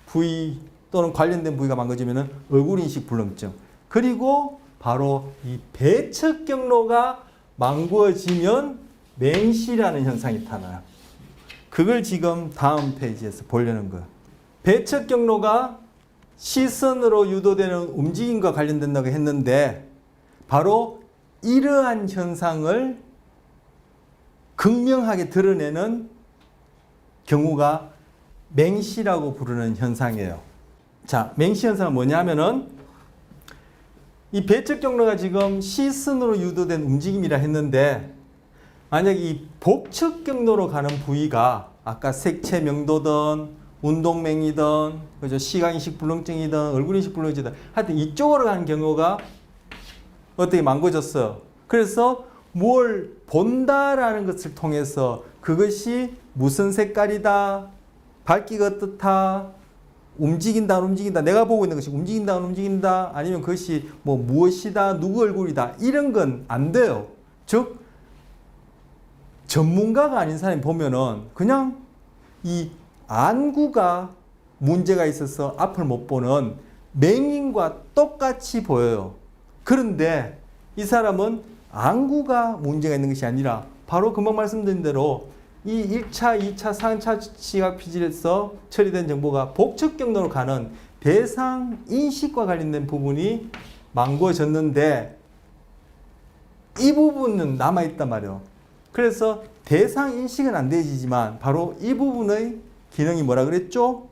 부위 또는 관련된 부위가 망가지면은 얼굴인식 불능증, 그리고 바로 이 배척 경로가 망가지면 맹시라는 현상이 나타나요. 그걸 지금 다음 페이지에서 보려는 거예요. 배척 경로가 시선으로 유도되는 움직임과 관련된다고 했는데 바로 이러한 현상을 극명하게 드러내는 경우가 맹시라고 부르는 현상이에요. 자, 맹시 현상은 뭐냐면은 이 배척 경로가 지금 시선으로 유도된 움직임이라 했는데 만약 이 복척 경로로 가는 부위가 아까 색채 명도든 운동맹이든 그죠? 시각인식 불능증이든 얼굴인식 불능증이든 하여튼 이쪽으로 가는 경우가 어떻게 망가졌어요. 그래서 뭘 본다라는 것을 통해서 그것이 무슨 색깔이다, 밝기가 어떻다, 움직인다 안 움직인다, 내가 보고 있는 것이 움직인다 안 움직인다, 아니면 그것이 뭐 무엇이다, 누구 얼굴이다, 이런 건 안 돼요. 즉 전문가가 아닌 사람이 보면은 그냥 이 안구가 문제가 있어서 앞을 못 보는 맹인과 똑같이 보여요. 그런데 이 사람은 안구가 문제가 있는 것이 아니라 바로 금방 말씀드린 대로 이 1차, 2차, 3차 시각 피질에서 처리된 정보가 복척 경로로 가는 대상 인식과 관련된 부분이 망고졌는데 이 부분은 남아있단 말이에요. 그래서 대상 인식은 안 되지만 바로 이 부분의 기능이 뭐라 그랬죠?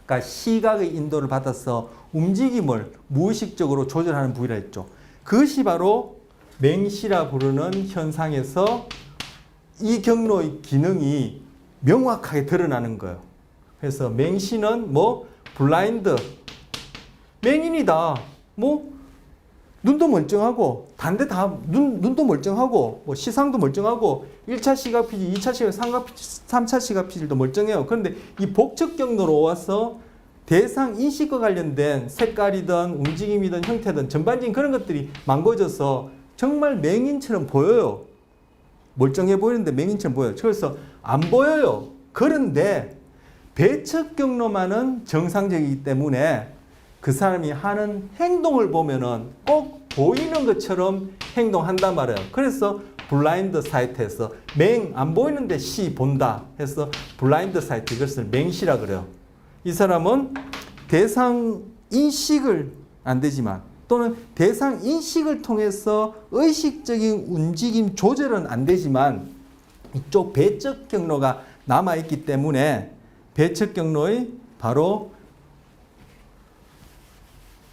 그러니까 시각의 인도를 받아서 움직임을 무의식적으로 조절하는 부위라 했죠. 그것이 바로 맹시라 부르는 현상에서 이 경로의 기능이 명확하게 드러나는 거예요. 그래서 맹시는 뭐 블라인드, 맹인이다. 뭐 눈도 멀쩡하고 단대 다 눈도 멀쩡하고 뭐 시상도 멀쩡하고 1차 시각 피질, 2차 시각, 3차 시각 피질도 멀쩡해요. 그런데 이 복척 경로로 와서 대상 인식과 관련된 색깔이든 움직임이든 형태든 전반적인 그런 것들이 망가져서 정말 맹인처럼 보여요. 멀쩡해 보이는데 맹인처럼 보여요. 그래서 안 보여요. 그런데 배척 경로만은 정상적이기 때문에 그 사람이 하는 행동을 보면은 꼭 보이는 것처럼 행동한단 말이에요. 그래서 블라인드 사이트에서 안 보이는데 시 본다 해서 블라인드 사이트, 이것을 맹시라 그래요. 이 사람은 대상 인식을 안 되지만 또는 대상 인식을 통해서 의식적인 움직임 조절은 안 되지만 이쪽 배척 경로가 남아있기 때문에 배척 경로의 바로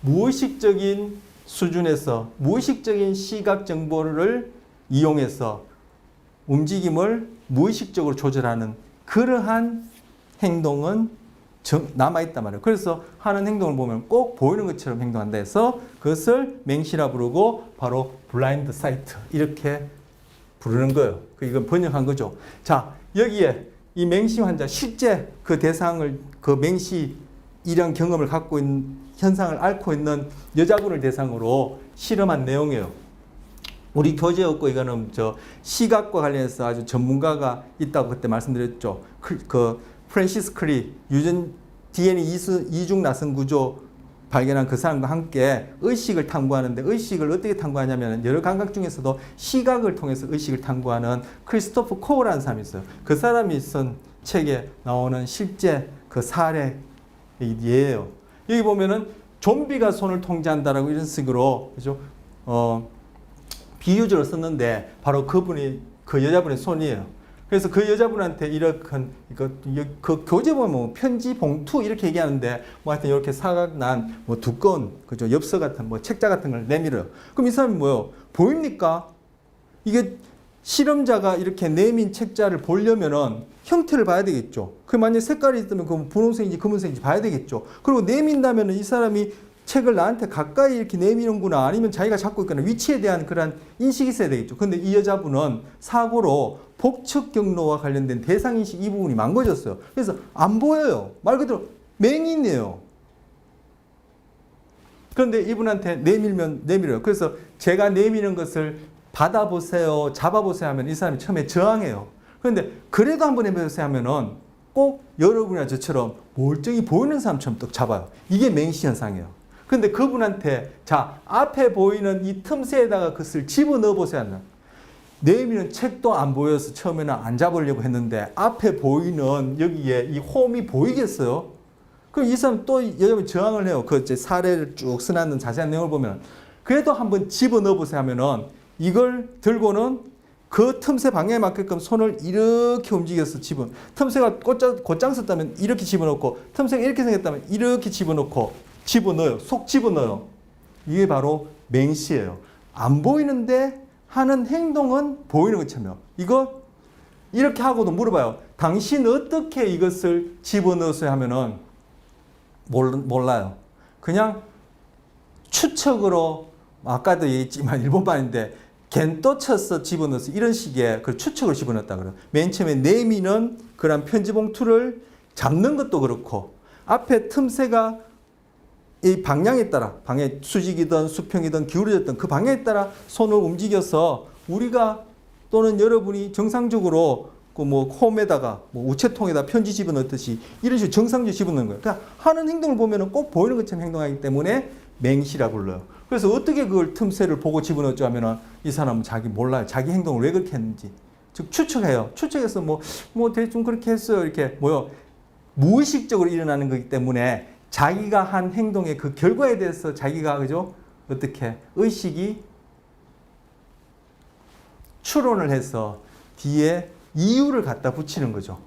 무의식적인 수준에서 무의식적인 시각 정보를 이용해서 움직임을 무의식적으로 조절하는 그러한 행동은 남아있단 말이에요. 그래서 하는 행동을 보면 꼭 보이는 것처럼 행동한다 해서 그것을 맹시라 부르고 바로 블라인드 사이트 이렇게 부르는 거예요. 이건 번역한 거죠. 자, 여기에 이 맹시 환자 실제 그 대상을 그 맹시 이런 경험을 갖고 있는 현상을 앓고 있는 여자분을 대상으로 실험한 내용이에요. 우리 교재였고 이거는 저 시각과 관련해서 아주 전문가가 있다고 그때 말씀드렸죠. 그 프랜시스 크리 유전 DNA 이중 나선 구조 발견한 그 사람과 함께 의식을 탐구하는데 의식을 어떻게 탐구하냐면 여러 감각 중에서도 시각을 통해서 의식을 탐구하는 크리스토프 코어라는 사람이 있어요. 그 사람이 쓴 책에 나오는 실제 그 사례 예예요. 여기 보면은 좀비가 손을 통제한다라고 이런 식으로 그죠? 비유적으로 썼는데 바로 그분이 그 여자분의 손이에요. 그래서 그 여자분한테 이렇게 그 교재 보면 뭐 편지 봉투 이렇게 얘기하는데 뭐 하여튼 이렇게 사각난 뭐 두꺼운 그죠? 엽서 같은 뭐 책자 같은 걸 내밀어요. 그럼 이 사람이 뭐요? 보입니까? 이게 실험자가 이렇게 내민 책자를 보려면은 형태를 봐야 되겠죠. 그 만약에 색깔이 있다면 그 분홍색인지 검은색인지 봐야 되겠죠. 그리고 내민다면은 이 사람이 책을 나한테 가까이 이렇게 내미는구나 아니면 자기가 잡고 있거나 위치에 대한 그런 인식이 있어야 되겠죠. 근데 이 여자분은 사고로 복척 경로와 관련된 대상 인식 이 부분이 망가졌어요. 그래서 안 보여요. 말 그대로 맹인이에요. 그런데 이분한테 내밀면 내밀어요. 그래서 제가 내미는 것을 받아보세요, 잡아보세요 하면 이 사람이 처음에 저항해요. 그런데 그래도 한번 해보세요 하면은 꼭 여러분이나 저처럼 멀쩡히 보이는 사람처럼 또 잡아요. 이게 맹시 현상이에요. 근데 그분한테 자 앞에 보이는 이 틈새에다가 그것을 집어넣어 보세요 하면 내미는 책도 안 보여서 처음에는 안 잡으려고 했는데 앞에 보이는 여기에 이 홈이 보이겠어요? 그럼 이 사람 또 여러분 저항을 해요. 그 이제 사례를 쭉 써놨는 자세한 내용을 보면 그래도 한번 집어넣어 보세요 하면은 이걸 들고는 그 틈새 방향에 맞게끔 손을 이렇게 움직여서 틈새가 곧장 썼다면 이렇게 집어넣고 틈새가 이렇게 생겼다면 이렇게 집어넣어요. 속 집어넣어요. 이게 바로 맹시예요. 안 보이는데 하는 행동은 보이는 것처럼요. 이거 이렇게 하고도 물어봐요. 당신 어떻게 이것을 집어넣었어요 하면은 몰라요. 그냥 추측으로 아까도 얘기했지만 일본말인데 겐또 쳐서 집어넣어서 이런 식의 그 추측을 집어넣었다 그래요. 맨 처음에 내미는 그런 편지 봉투를 잡는 것도 그렇고 앞에 틈새가 이 방향에 따라 방향 수직이든 수평이든 기울어졌든 그 방향에 따라 손을 움직여서 우리가 또는 여러분이 정상적으로 그 뭐 홈에다가 뭐 우체통에다 편지 집어넣듯이 이런 식으로 정상적으로 집어넣는 거예요. 그러니까 하는 행동을 보면은 꼭 보이는 것처럼 행동하기 때문에 맹시라 불러요. 그래서 어떻게 그걸 틈새를 보고 집어넣었죠 하면은 이 사람은 자기 몰라요. 자기 행동을 왜 그렇게 했는지. 즉 추측해요. 추측해서 뭐 대충 그렇게 했어요. 이렇게 무의식적으로 일어나는 거기 때문에 자기가 한 행동의 그 결과에 대해서 자기가 그죠? 어떻게 의식이 추론을 해서 뒤에 이유를 갖다 붙이는 거죠.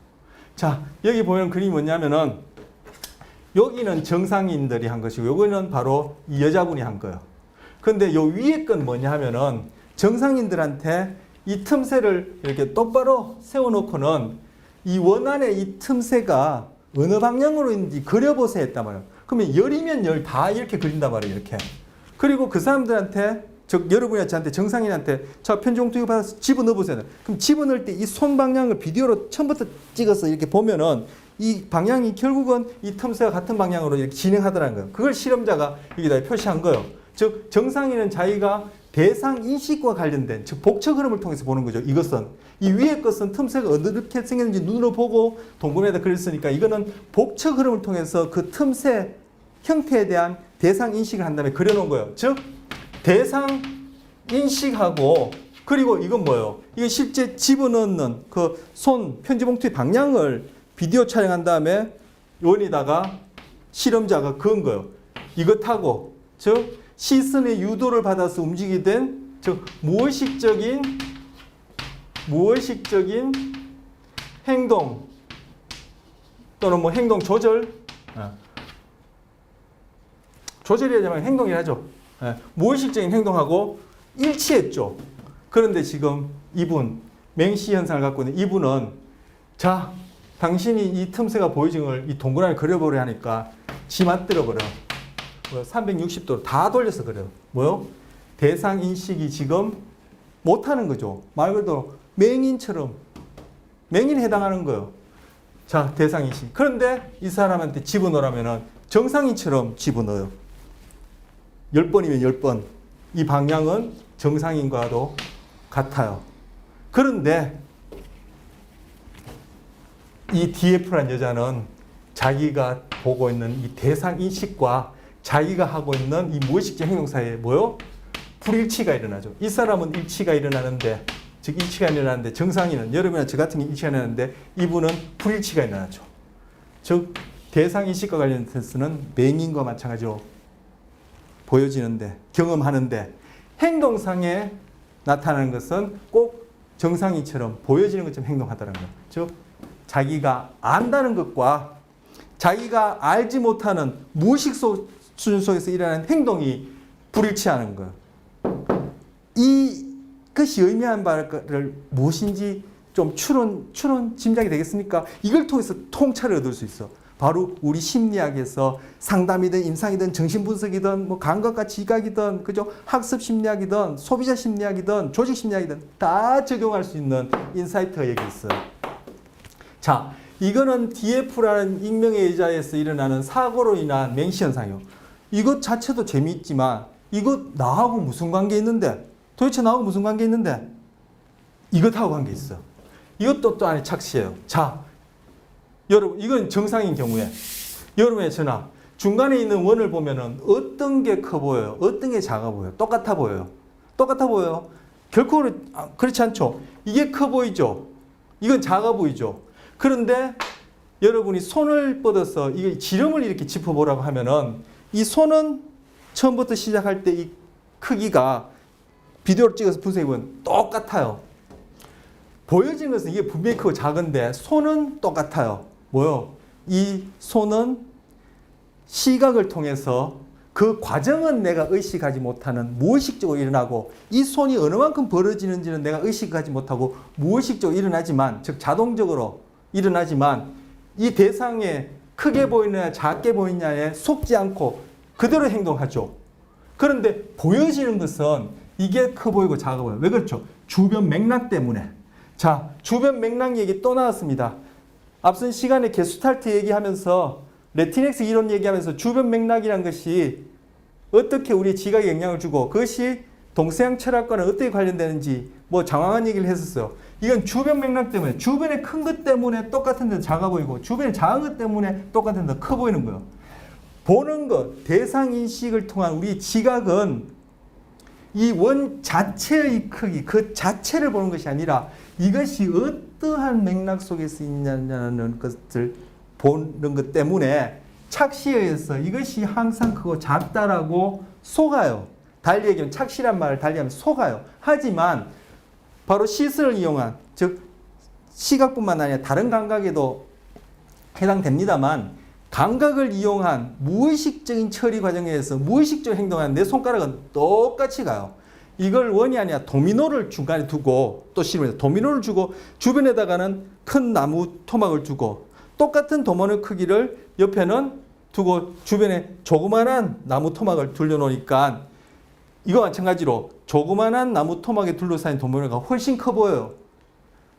자, 여기 보면 그림이 뭐냐면은 여기는 정상인들이 한 것이고 여기는 바로 이 여자분이 한 거예요. 그런데 요 위에 건 뭐냐 하면은 정상인들한테 이 틈새를 이렇게 똑바로 세워놓고는 이 원안의 이 틈새가 어느 방향으로 있는지 그려보세요 했단 말이에요. 그러면 열이면 열 다 이렇게 그린단 말이에요. 이렇게. 그리고 그 사람들한테 즉 여러분이 저한테 정상인한테 자 편지 봉투 이거 받아서 집어넣어 보세요. 그럼 집어넣을 때 이 손 방향을 비디오로 처음부터 찍어서 이렇게 보면은 이 방향이 결국은 이 틈새와 같은 방향으로 이렇게 진행하더라는 거예요. 그걸 실험자가 여기다 표시한 거예요. 즉 정상인은 자기가 대상 인식과 관련된 즉 복척 흐름을 통해서 보는 거죠. 이것은 이 위에 것은 틈새가 어떻게 생겼는지 눈으로 보고 동그라미에다 그렸으니까 이거는 복척 흐름을 통해서 그 틈새 형태에 대한 대상 인식을 한 다음에 그려놓은 거예요. 즉 대상 인식하고 그리고 이건 뭐예요? 이거 실제 집어넣는 그 손 편지 봉투의 방향을 비디오 촬영한 다음에 원에다가 실험자가 그은 거예요. 이것하고 즉 시선의 유도를 받아서 움직이게 된 즉 무의식적인 행동 또는 뭐 행동 조절이라면 행동이라 하죠. 무의식적인 행동하고 일치했죠. 그런데 지금 이분 맹시 현상을 갖고 있는 이분은 자 당신이 이 틈새가 보여진 걸 이 동그라미 그려보려 하니까 지 맞들어 버려. 360도 다 돌려서 그래요. 뭐요? 대상 인식이 지금 못하는 거죠. 말 그대로 맹인처럼 맹인에 해당하는 거예요. 자 대상 인식. 그런데 이 사람한테 집어넣으라면은 정상인처럼 집어넣어요. 10번이면 10번. 이 방향은 정상인과도 같아요. 그런데 이 DF란 여자는 자기가 보고 있는 이 대상 인식과 자기가 하고 있는 이 무의식적 행동 사이에 뭐요? 불일치가 일어나죠. 이 사람은 일치가 일어나는데, 즉 일치가 일어나는데 정상인은 여러분이나 저 같은 게 일치가 일어나는데 이분은 불일치가 일어나죠. 즉 대상 인식과 관련해서는 맹인과 마찬가지로 보여지는데 경험하는데 행동상에 나타나는 것은 꼭 정상인처럼 보여지는 것처럼 행동하다는 거예요. 즉 자기가 안다는 것과 자기가 알지 못하는 무의식 수준 속에서 일어나는 행동이 불일치하는 거예요. 이것이 의미하는 바를 무엇인지 좀 추론 짐작이 되겠습니까? 이걸 통해서 통찰을 얻을 수 있어. 바로 우리 심리학에서 상담이든 임상이든 정신분석이든 뭐 감각과 지각이든 그죠? 학습 심리학이든 소비자 심리학이든 조직 심리학이든 다 적용할 수 있는 인사이트가 여기 있어요. 자, 이거는 DF라는 익명의 의자에서 일어나는 사고로 인한 맹시 현상이요. 이것 자체도 재미있지만 이것 나하고 무슨 관계 있는데? 도대체 나하고 무슨 관계 있는데? 이것하고 관계 있어. 이것도 또 안에 착시예요. 자, 여러분 이건 정상인 경우에 여러분의 전화 중간에 있는 원을 보면은 어떤 게 커 보여요? 어떤 게 작아 보여요? 똑같아 보여요? 똑같아 보여요? 결코 그렇지 않죠. 이게 커 보이죠? 이건 작아 보이죠? 그런데 여러분이 손을 뻗어서 이게 지름을 이렇게 짚어보라고 하면은 이 손은 처음부터 시작할 때 이 크기가 비디오를 찍어서 분석해 보면 똑같아요. 보여지는 것은 이게 분명히 크고 작은데 손은 똑같아요. 뭐요? 이 손은 시각을 통해서 그 과정은 내가 의식하지 못하는 무의식적으로 일어나고 이 손이 어느 만큼 벌어지는지는 내가 의식하지 못하고 무의식적으로 일어나지만 즉 자동적으로 일어나지만 이 대상에 크게 보이느냐 작게 보이느냐에 속지 않고 그대로 행동하죠. 그런데 보여지는 것은 이게 커 보이고 작아 보여요. 왜 그렇죠? 주변 맥락 때문에. 자, 주변 맥락 얘기 또 나왔습니다. 앞선 시간에 게슈탈트 얘기하면서 레티넥스 이론 얘기하면서 주변 맥락이란 것이 어떻게 우리 지각에 영향을 주고 그것이 동서양 철학과는 어떻게 관련되는지 뭐 장황한 얘기를 했었어요. 이건 주변 맥락 때문에 주변에 큰 것 때문에 똑같은 데도 작아 보이고 주변에 작은 것 때문에 똑같은 데도 커 보이는 거예요. 보는 것, 대상 인식을 통한 우리 지각은 이 원 자체의 크기, 그 자체를 보는 것이 아니라 이것이 어떠한 맥락 속에서 있냐는 것을 보는 것 때문에 착시에 의해서 이것이 항상 크고 작다라고 속아요. 달리 얘기하면 착시란 말을 달리하면 속아요. 하지만 바로 시선을 이용한, 즉 시각뿐만 아니라 다른 감각에도 해당됩니다만 감각을 이용한 무의식적인 처리 과정에 의해서 무의식적으로 행동하는 내 손가락은 똑같이 가요. 이걸 원이 아니라 도미노를 중간에 두고 또 실험해서 도미노를 주고 주변에다가는 큰 나무 토막을 두고 똑같은 도미노 크기를 옆에는 두고 주변에 조그만한 나무 토막을 둘러놓으니까 이거 마찬가지로 조그만한 나무 토막에 둘러싸인 도미노가 훨씬 커 보여요.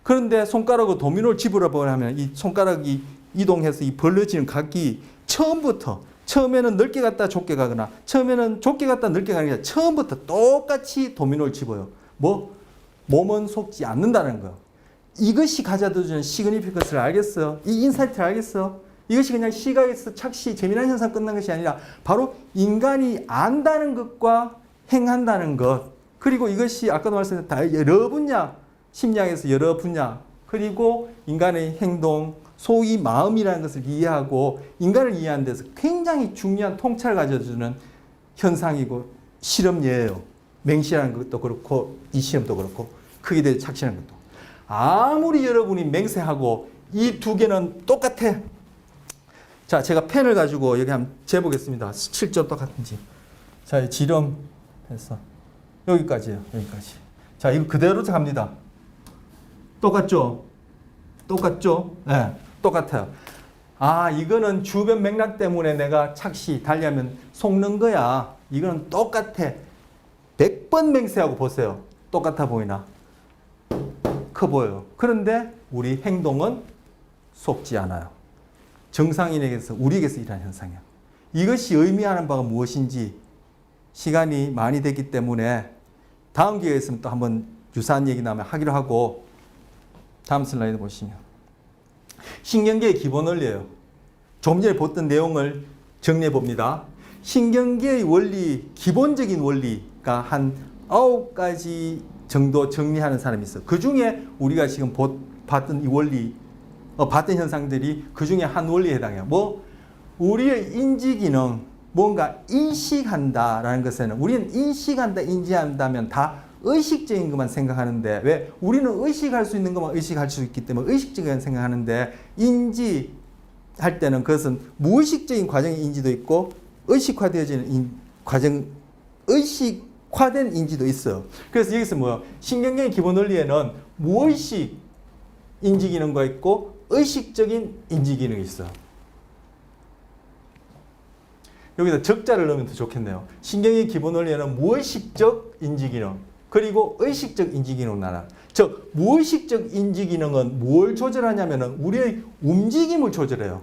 그런데 손가락으로 도미노를 집으라고 하면 이 손가락이 이동해서 이 벌어지는 각이 처음에는 넓게 갔다 좁게 가거나 처음에는 좁게 갔다 넓게 가는 게 아니라 처음부터 똑같이 도미노를 집어요. 몸은 속지 않는다는 거예요. 이것이 가져다주는 시그니피컨스를 알겠어요? 이 인사이트를 알겠어요? 이것이 그냥 시각에서 착시, 재미난 현상 끝난 것이 아니라 바로 인간이 안다는 것과 행한다는 것, 그리고 이것이 아까도 말씀드렸던 여러 분야, 심리학에서 여러 분야, 그리고 인간의 행동, 소위 마음이라는 것을 이해하고 인간을 이해하는 데서 굉장히 중요한 통찰을 가져주는 현상이고 실험예예요. 맹시라는 것도 그렇고 이 실험도 그렇고 크게 대해 착시하는 것도. 아무리 여러분이 맹세하고 이 두 개는 똑같아. 자, 제가 펜을 가지고 여기 한번 재보겠습니다. 실점 똑같은지. 자, 지름해서 여기까지예요. 여기까지. 자, 이거 그대로 갑니다. 똑같죠? 똑같죠? 네, 똑같아요. 아, 이거는 주변 맥락 때문에 내가 착시, 달리하면 속는 거야. 이거는 똑같아. 100번 맹세하고 보세요. 똑같아 보이나? 커 보여요. 그런데 우리 행동은 속지 않아요. 정상인에게서, 우리에게서 일어나는 현상이야. 이것이 의미하는 바가 무엇인지 시간이 많이 됐기 때문에 다음 기회에 있으면 또 한번 유사한 얘기 나오면 하기로 하고, 다음 슬라이드 보시면 신경계의 기본 원리예요. 좀 전에 봤던 내용을 정리해 봅니다. 신경계의 원리, 기본적인 원리가 한 9가지 정도 정리하는 사람이 있어요. 그 중에 우리가 지금 봤던 이 원리, 봤던 현상들이 그 중에 한 원리에 해당해요. 우리의 인지 기능, 뭔가 인식한다라는 것에는 우리는 인식한다, 인지한다면 다 의식적인 것만 생각하는데, 왜? 우리는 의식할 수 있는 것만 의식할 수 있기 때문에 의식적인 생각하는데, 인지할 때는 그것은 무의식적인 과정의 인지도 있고 의식화되어지는 과정, 의식화된 인지도 있어요. 그래서 여기서 뭐요? 신경계의 기본 원리에는 무의식 인지 기능과 있고 의식적인 인지 기능이 있어요. 여기다 적자를 넣으면 더 좋겠네요. 신경의 기본 원리에는 무의식적 인지 기능, 그리고 의식적 인지 기능 나눠. 즉, 무의식적 인지 기능은 뭘 조절하냐면은 우리의 움직임을 조절해요.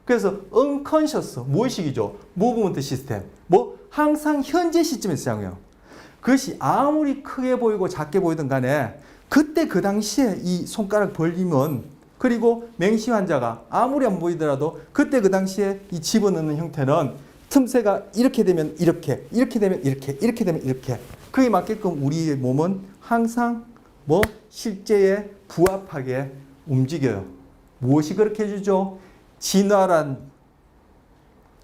그래서 unconscious, 무의식이죠. 무브먼트 시스템. 항상 현재 시점에서 사용해요. 그것이 아무리 크게 보이고 작게 보이든 간에 그때 그 당시에 이 손가락 벌리면, 그리고 맹시 환자가 아무리 안 보이더라도 그때 그 당시에 이 집어넣는 형태는 틈새가 이렇게 되면 이렇게, 이렇게 되면 이렇게, 이렇게 되면 이렇게. 그에 맞게끔 우리의 몸은 항상 실제에 부합하게 움직여요. 무엇이 그렇게 해주죠? 진화란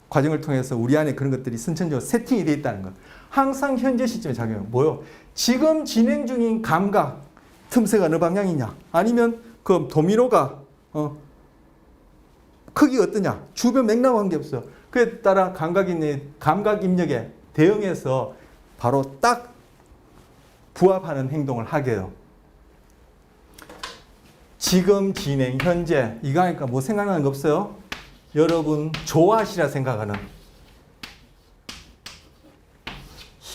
과정을 통해서 우리 안에 그런 것들이 선천적으로 세팅이 되어 있다는 것. 항상 현재 시점에 작용해요. 뭐요? 지금 진행 중인 감각, 틈새가 어느 방향이냐? 아니면 그 도미노가 크기가 어떠냐? 주변 맥락 관계없어요. 그에 따라 감각 입력에 대응해서 바로 딱 부합하는 행동을 하게 해요. 지금 진행, 현재 이거 하니까 뭐 생각나는 거 없어요? 여러분 좋아하시라 생각하는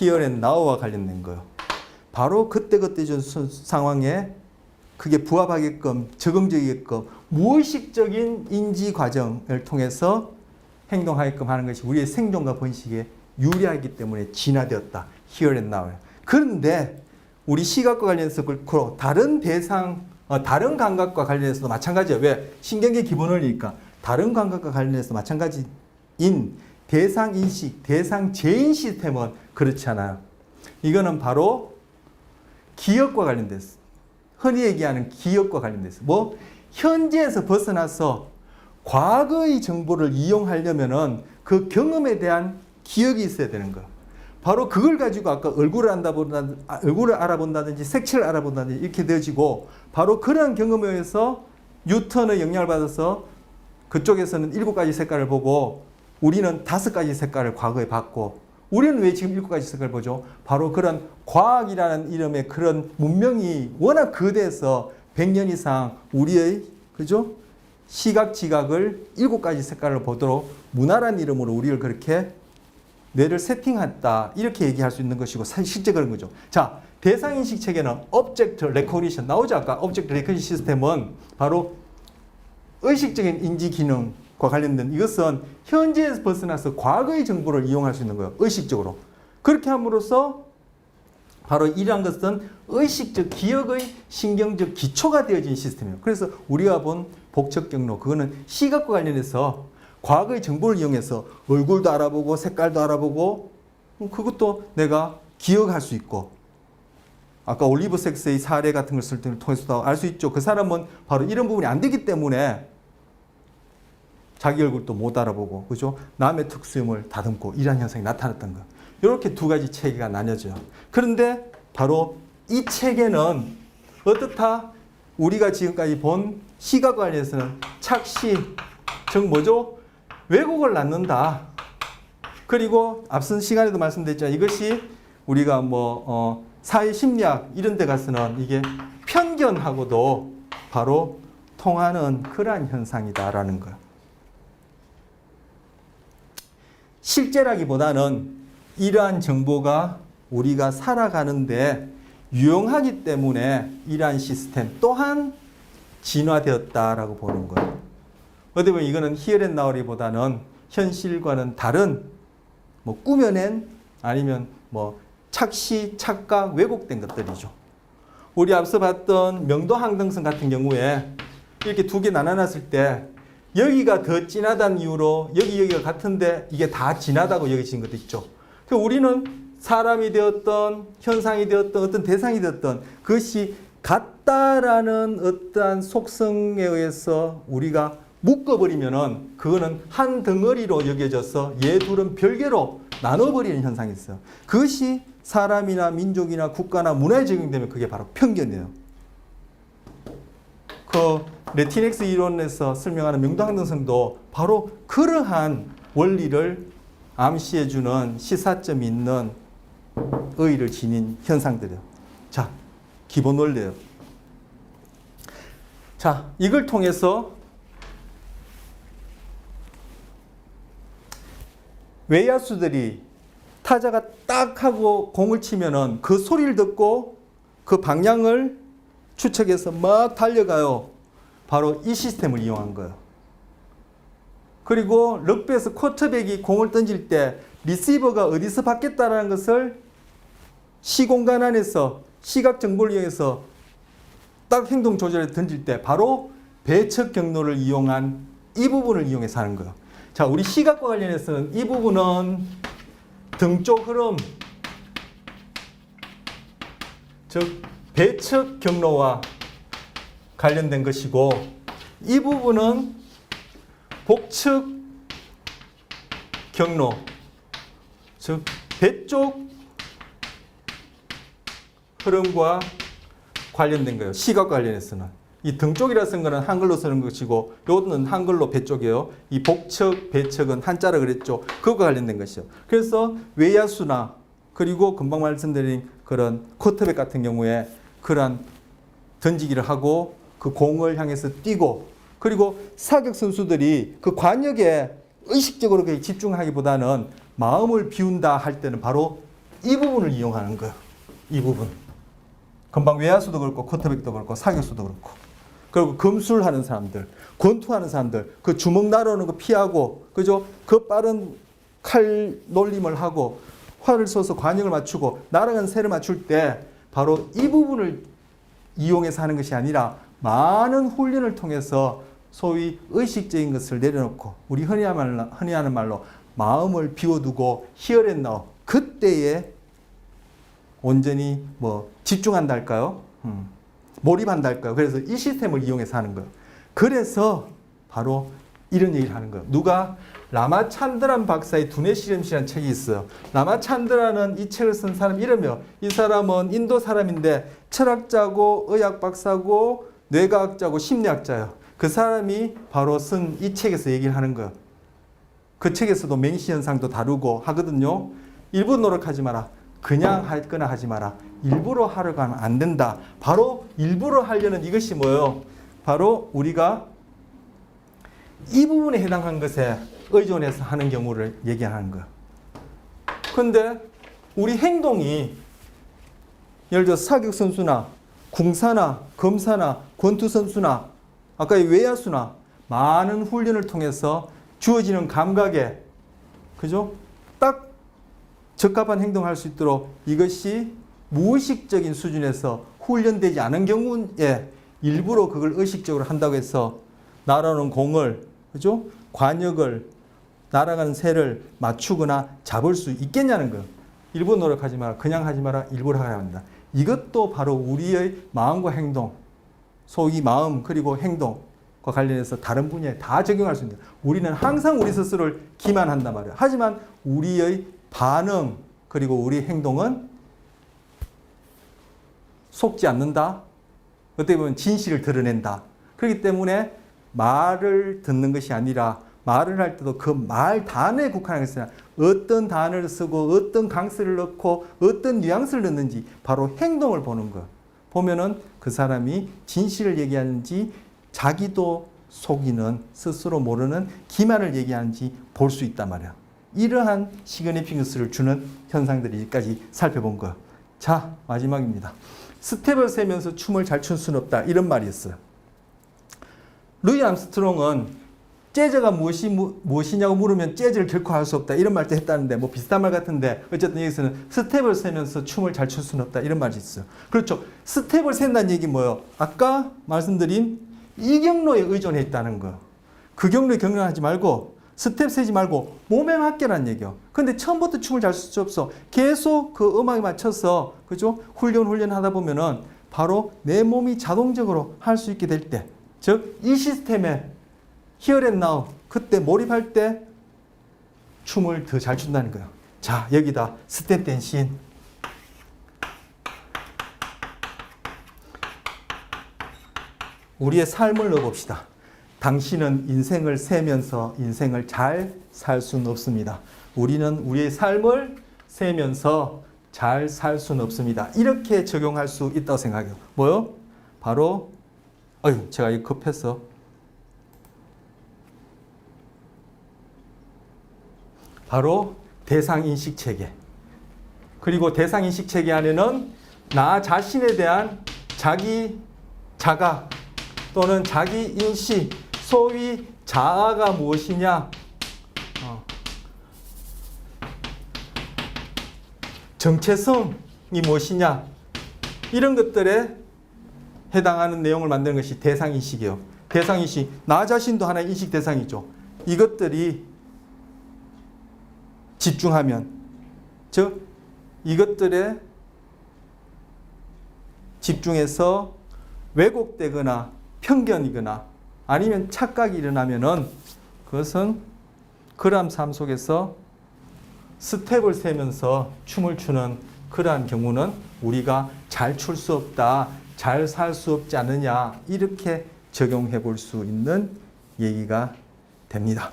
here and now와 관련된 거예요. 바로 그때그때 상황에 그게 부합하게끔 적응적이게끔 무의식적인 인지 과정을 통해서 행동하게끔 하는 것이 우리의 생존과 번식에 유리하기 때문에 진화되었다. here and now. 그런데 우리 시각과 관련해서 그렇고 다른 대상, 다른 감각과 관련해서도 마찬가지예요. 왜? 신경계 기본 원리니까. 다른 감각과 관련해서 마찬가지인 대상 인식, 대상 제인 시스템은 그렇지 않아요. 이거는 바로 기억과 관련됐어. 흔히 얘기하는 기억과 관련됐어. 뭐 현재에서 벗어나서 과거의 정보를 이용하려면은 그 경험에 대한 기억이 있어야 되는 거야. 바로 그걸 가지고 아까 얼굴을 알아본다든지 색채를 알아본다든지 이렇게 되어지고 바로 그런 경험에 의해서 뉴턴의 영향을 받아서 그쪽에서는 7가지 색깔을 보고 우리는 5가지 색깔을 과거에 봤고 우리는 왜 지금 7가지 색깔을 보죠? 바로 그런 과학이라는 이름의 그런 문명이 워낙 거대해서 100년 이상 우리의 그죠? 시각, 지각을 7가지 색깔을 보도록 문화라는 이름으로 우리를 그렇게 뇌를 세팅했다. 이렇게 얘기할 수 있는 것이고 실제 그런 거죠. 자, 대상인식 체계는 Object Recognition 나오죠. 아까 Object Recognition 시스템은 바로 의식적인 인지 기능과 관련된 이것은 현재에서 벗어나서 과거의 정보를 이용할 수 있는 거예요. 의식적으로. 그렇게 함으로써 바로 이러한 것은 의식적 기억의 신경적 기초가 되어진 시스템이에요. 그래서 우리가 본 복척 경로 그거는 시각과 관련해서 과거의 정보를 이용해서 얼굴도 알아보고 색깔도 알아보고 그것도 내가 기억할 수 있고 아까 올리브 섹스의 사례 같은 것을 통해서도 알 수 있죠. 그 사람은 바로 이런 부분이 안 되기 때문에 자기 얼굴도 못 알아보고 그죠? 남의 특수음을 다듬고 이러한 현상이 나타났던 거. 이렇게 2가지 체계가 나뉘어져요. 그런데 바로 이 체계는 어떻다? 우리가 지금까지 본 시각과 관련해서는 착시, 즉 뭐죠? 왜곡을 낳는다. 그리고 앞선 시간에도 말씀드렸지만 이것이 우리가 사회 심리학 이런 데 가서는 이게 편견하고도 바로 통하는 그러한 현상이다라는 거예요. 실제라기보다는 이러한 정보가 우리가 살아가는데 유용하기 때문에 이러한 시스템 또한 진화되었다라고 보는 거예요. 어떻게 보면 이거는 here and now보다는 현실과는 다른 꾸며낸 아니면 착시, 착각, 왜곡된 것들이죠. 우리 앞서 봤던 명도 항등성 같은 경우에 이렇게 2개 나눠놨을 때 여기가 더 진하다는 이유로 여기가 같은데 이게 다 진하다고 여겨지는 것도 있죠. 우리는 사람이 되었던 현상이 되었던 어떤 대상이 되었던 그것이 같다라는 어떠한 속성에 의해서 우리가 묶어버리면은 그거는 한 덩어리로 여겨져서 얘 둘은 별개로 나눠버리는 현상이 있어요. 그것이 사람이나 민족이나 국가나 문화에 적용되면 그게 바로 편견이에요. 그 레티넥스 이론에서 설명하는 명도항등성도 바로 그러한 원리를 암시해주는 시사점이 있는 의의를 지닌 현상들이에요. 자, 기본 원리예요. 자, 이걸 통해서 외야수들이 타자가 딱 하고 공을 치면은 그 소리를 듣고 그 방향을 추측해서 막 달려가요. 바로 이 시스템을 이용한 거예요. 그리고 럭비에서 쿼터백이 공을 던질 때 리시버가 어디서 받겠다라는 것을 시공간 안에서 시각 정보를 이용해서 딱 행동 조절에 던질 때 바로 배척 경로를 이용한 이 부분을 이용해서 하는 거예요. 자, 우리 시각과 관련해서는 이 부분은 등 쪽 흐름, 즉 배척 경로와 관련된 것이고 이 부분은 복측 경로, 즉 배쪽 흐름과 관련된 거예요. 시각 관련해서는. 이 등 쪽이라 쓴 거는 한글로 쓰는 것이고 요거는 한글로 배쪽이에요. 이 복측, 배측은 한자로 그랬죠. 그거와 관련된 것이요. 그래서 외야수나 그리고 금방 말씀드린 그런 쿼터백 같은 경우에 그런 던지기를 하고 그 공을 향해서 뛰고 그리고 사격 선수들이 그 관역에 의식적으로 집중하기보다는 마음을 비운다 할 때는 바로 이 부분을 이용하는 거예요. 이 부분. 금방 외야수도 그렇고 쿼터백도 그렇고 사격수도 그렇고 그리고 금술하는 사람들, 권투하는 사람들, 그 주먹 날아오는 거 피하고 그죠? 그 빠른 칼 놀림을 하고 활을 쏘서 관역을 맞추고 날아가는 새를 맞출 때 바로 이 부분을 이용해서 하는 것이 아니라 많은 훈련을 통해서 소위 의식적인 것을 내려놓고 우리 흔히 하는 말로 마음을 비워두고 here and now 그때에 온전히 뭐 집중한다 할까요? 몰입한다 할까요? 그래서 이 시스템을 이용해서 하는 거예요. 그래서 바로 이런 얘기를 하는 거예요. 누가? 라마찬드란 박사의 두뇌 실험실이라는 책이 있어요. 라마찬드라는 이 책을 쓴 사람 이름이요. 이 사람은 인도 사람인데 철학자고 의학 박사고 뇌과학자고 심리학자예요. 그 사람이 바로 쓴 이 책에서 얘기를 하는 거예요. 그 책에서도 맹시 현상도 다루고 하거든요. 일부 노력하지 마라. 그냥 할 거나 하지 마라. 일부러 하려고 하면 안 된다. 바로 일부러 하려는 이것이 뭐예요? 바로 우리가 이 부분에 해당한 것에 의존해서 하는 경우를 얘기하는 거예요. 근데 우리 행동이 예를 들어 사격 선수나 궁사나 검사나 권투 선수나 아까 외야수나 많은 훈련을 통해서 주어지는 감각에 그죠? 딱 적합한 행동을 할 수 있도록 이것이 무의식적인 수준에서 훈련되지 않은 경우에 일부러 그걸 의식적으로 한다고 해서 날아오는 공을 그죠? 관역을 날아가는 새를 맞추거나 잡을 수 있겠냐는 거예요. 일부러 노력하지 마라. 그냥 하지 마라. 일부러 하라 합니다. 이것도 바로 우리의 마음과 행동, 소위 마음 그리고 행동과 관련해서 다른 분야에 다 적용할 수 있는. 우리는 항상 우리 스스로를 기만한단 말이에요. 하지만 우리의 반응 그리고 우리 행동은 속지 않는다. 어떻게 보면 진실을 드러낸다. 그렇기 때문에 말을 듣는 것이 아니라 말을 할 때도 그 말 단어에 국한하겠으나 어떤 단어를 쓰고 어떤 강세를 넣고 어떤 뉘앙스를 넣는지 바로 행동을 보는 것. 보면은 그 사람이 진실을 얘기하는지 자기도 속이는 스스로 모르는 기만을 얘기하는지 볼 수 있단 말이야. 이러한 시그니피컨스를 주는 현상들을 여기까지 살펴본 거. 자, 마지막입니다. 스텝을 세면서 춤을 잘 출 수는 없다. 이런 말이 있어요. 루이 암스트롱은 재즈가 무엇이냐고 물으면 재즈를 결코 할 수 없다. 이런 말도 했다는데 뭐 비슷한 말 같은데 어쨌든 여기서는 스텝을 세면서 춤을 잘 출 수는 없다. 이런 말이 있어요. 그렇죠. 스텝을 센다는 얘기 뭐예요? 아까 말씀드린 이 경로에 의존해 있다는 거. 그 경로에 경련하지 말고 스텝 세지 말고 몸에 맡겨라는 얘기요. 근데 처음부터 춤을 잘 출 수 없어. 계속 그 음악에 맞춰서 그죠? 훈련하다 보면은 바로 내 몸이 자동적으로 할 수 있게 될 때, 즉 이 시스템에 here and now 그때 몰입할 때 춤을 더 잘 춘다는 거예요. 자, 여기다 스텝 댄싱. 우리의 삶을 넣어봅시다. 당신은 인생을 세면서 인생을 잘 살 수는 없습니다. 우리는 우리의 삶을 세면서 잘 살 수는 없습니다. 이렇게 적용할 수 있다고 생각해요. 뭐요? 바로 제가 이거 급했어. 바로 대상인식 체계. 그리고 대상인식 체계 안에는 나 자신에 대한 자기 자각 또는 자기 인식, 소위 자아가 무엇이냐, 정체성이 무엇이냐, 이런 것들에 해당하는 내용을 만드는 것이 대상인식이에요. 대상인식, 나 자신도 하나의 인식 대상이죠. 이것들이 집중하면, 즉 이것들에 집중해서 왜곡되거나 편견이거나 아니면 착각이 일어나면은 그것은 그러한 삶 속에서 스텝을 세면서 춤을 추는 그러한 경우는 우리가 잘 출 수 없다, 잘 살 수 없지 않느냐, 이렇게 적용해 볼 수 있는 얘기가 됩니다.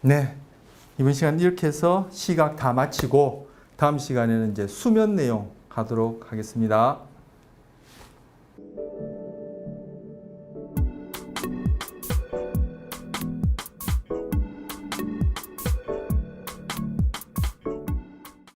네. 이번 시간 이렇게 해서 시각 다 마치고 다음 시간에는 이제 수면 내용 하도록 하겠습니다.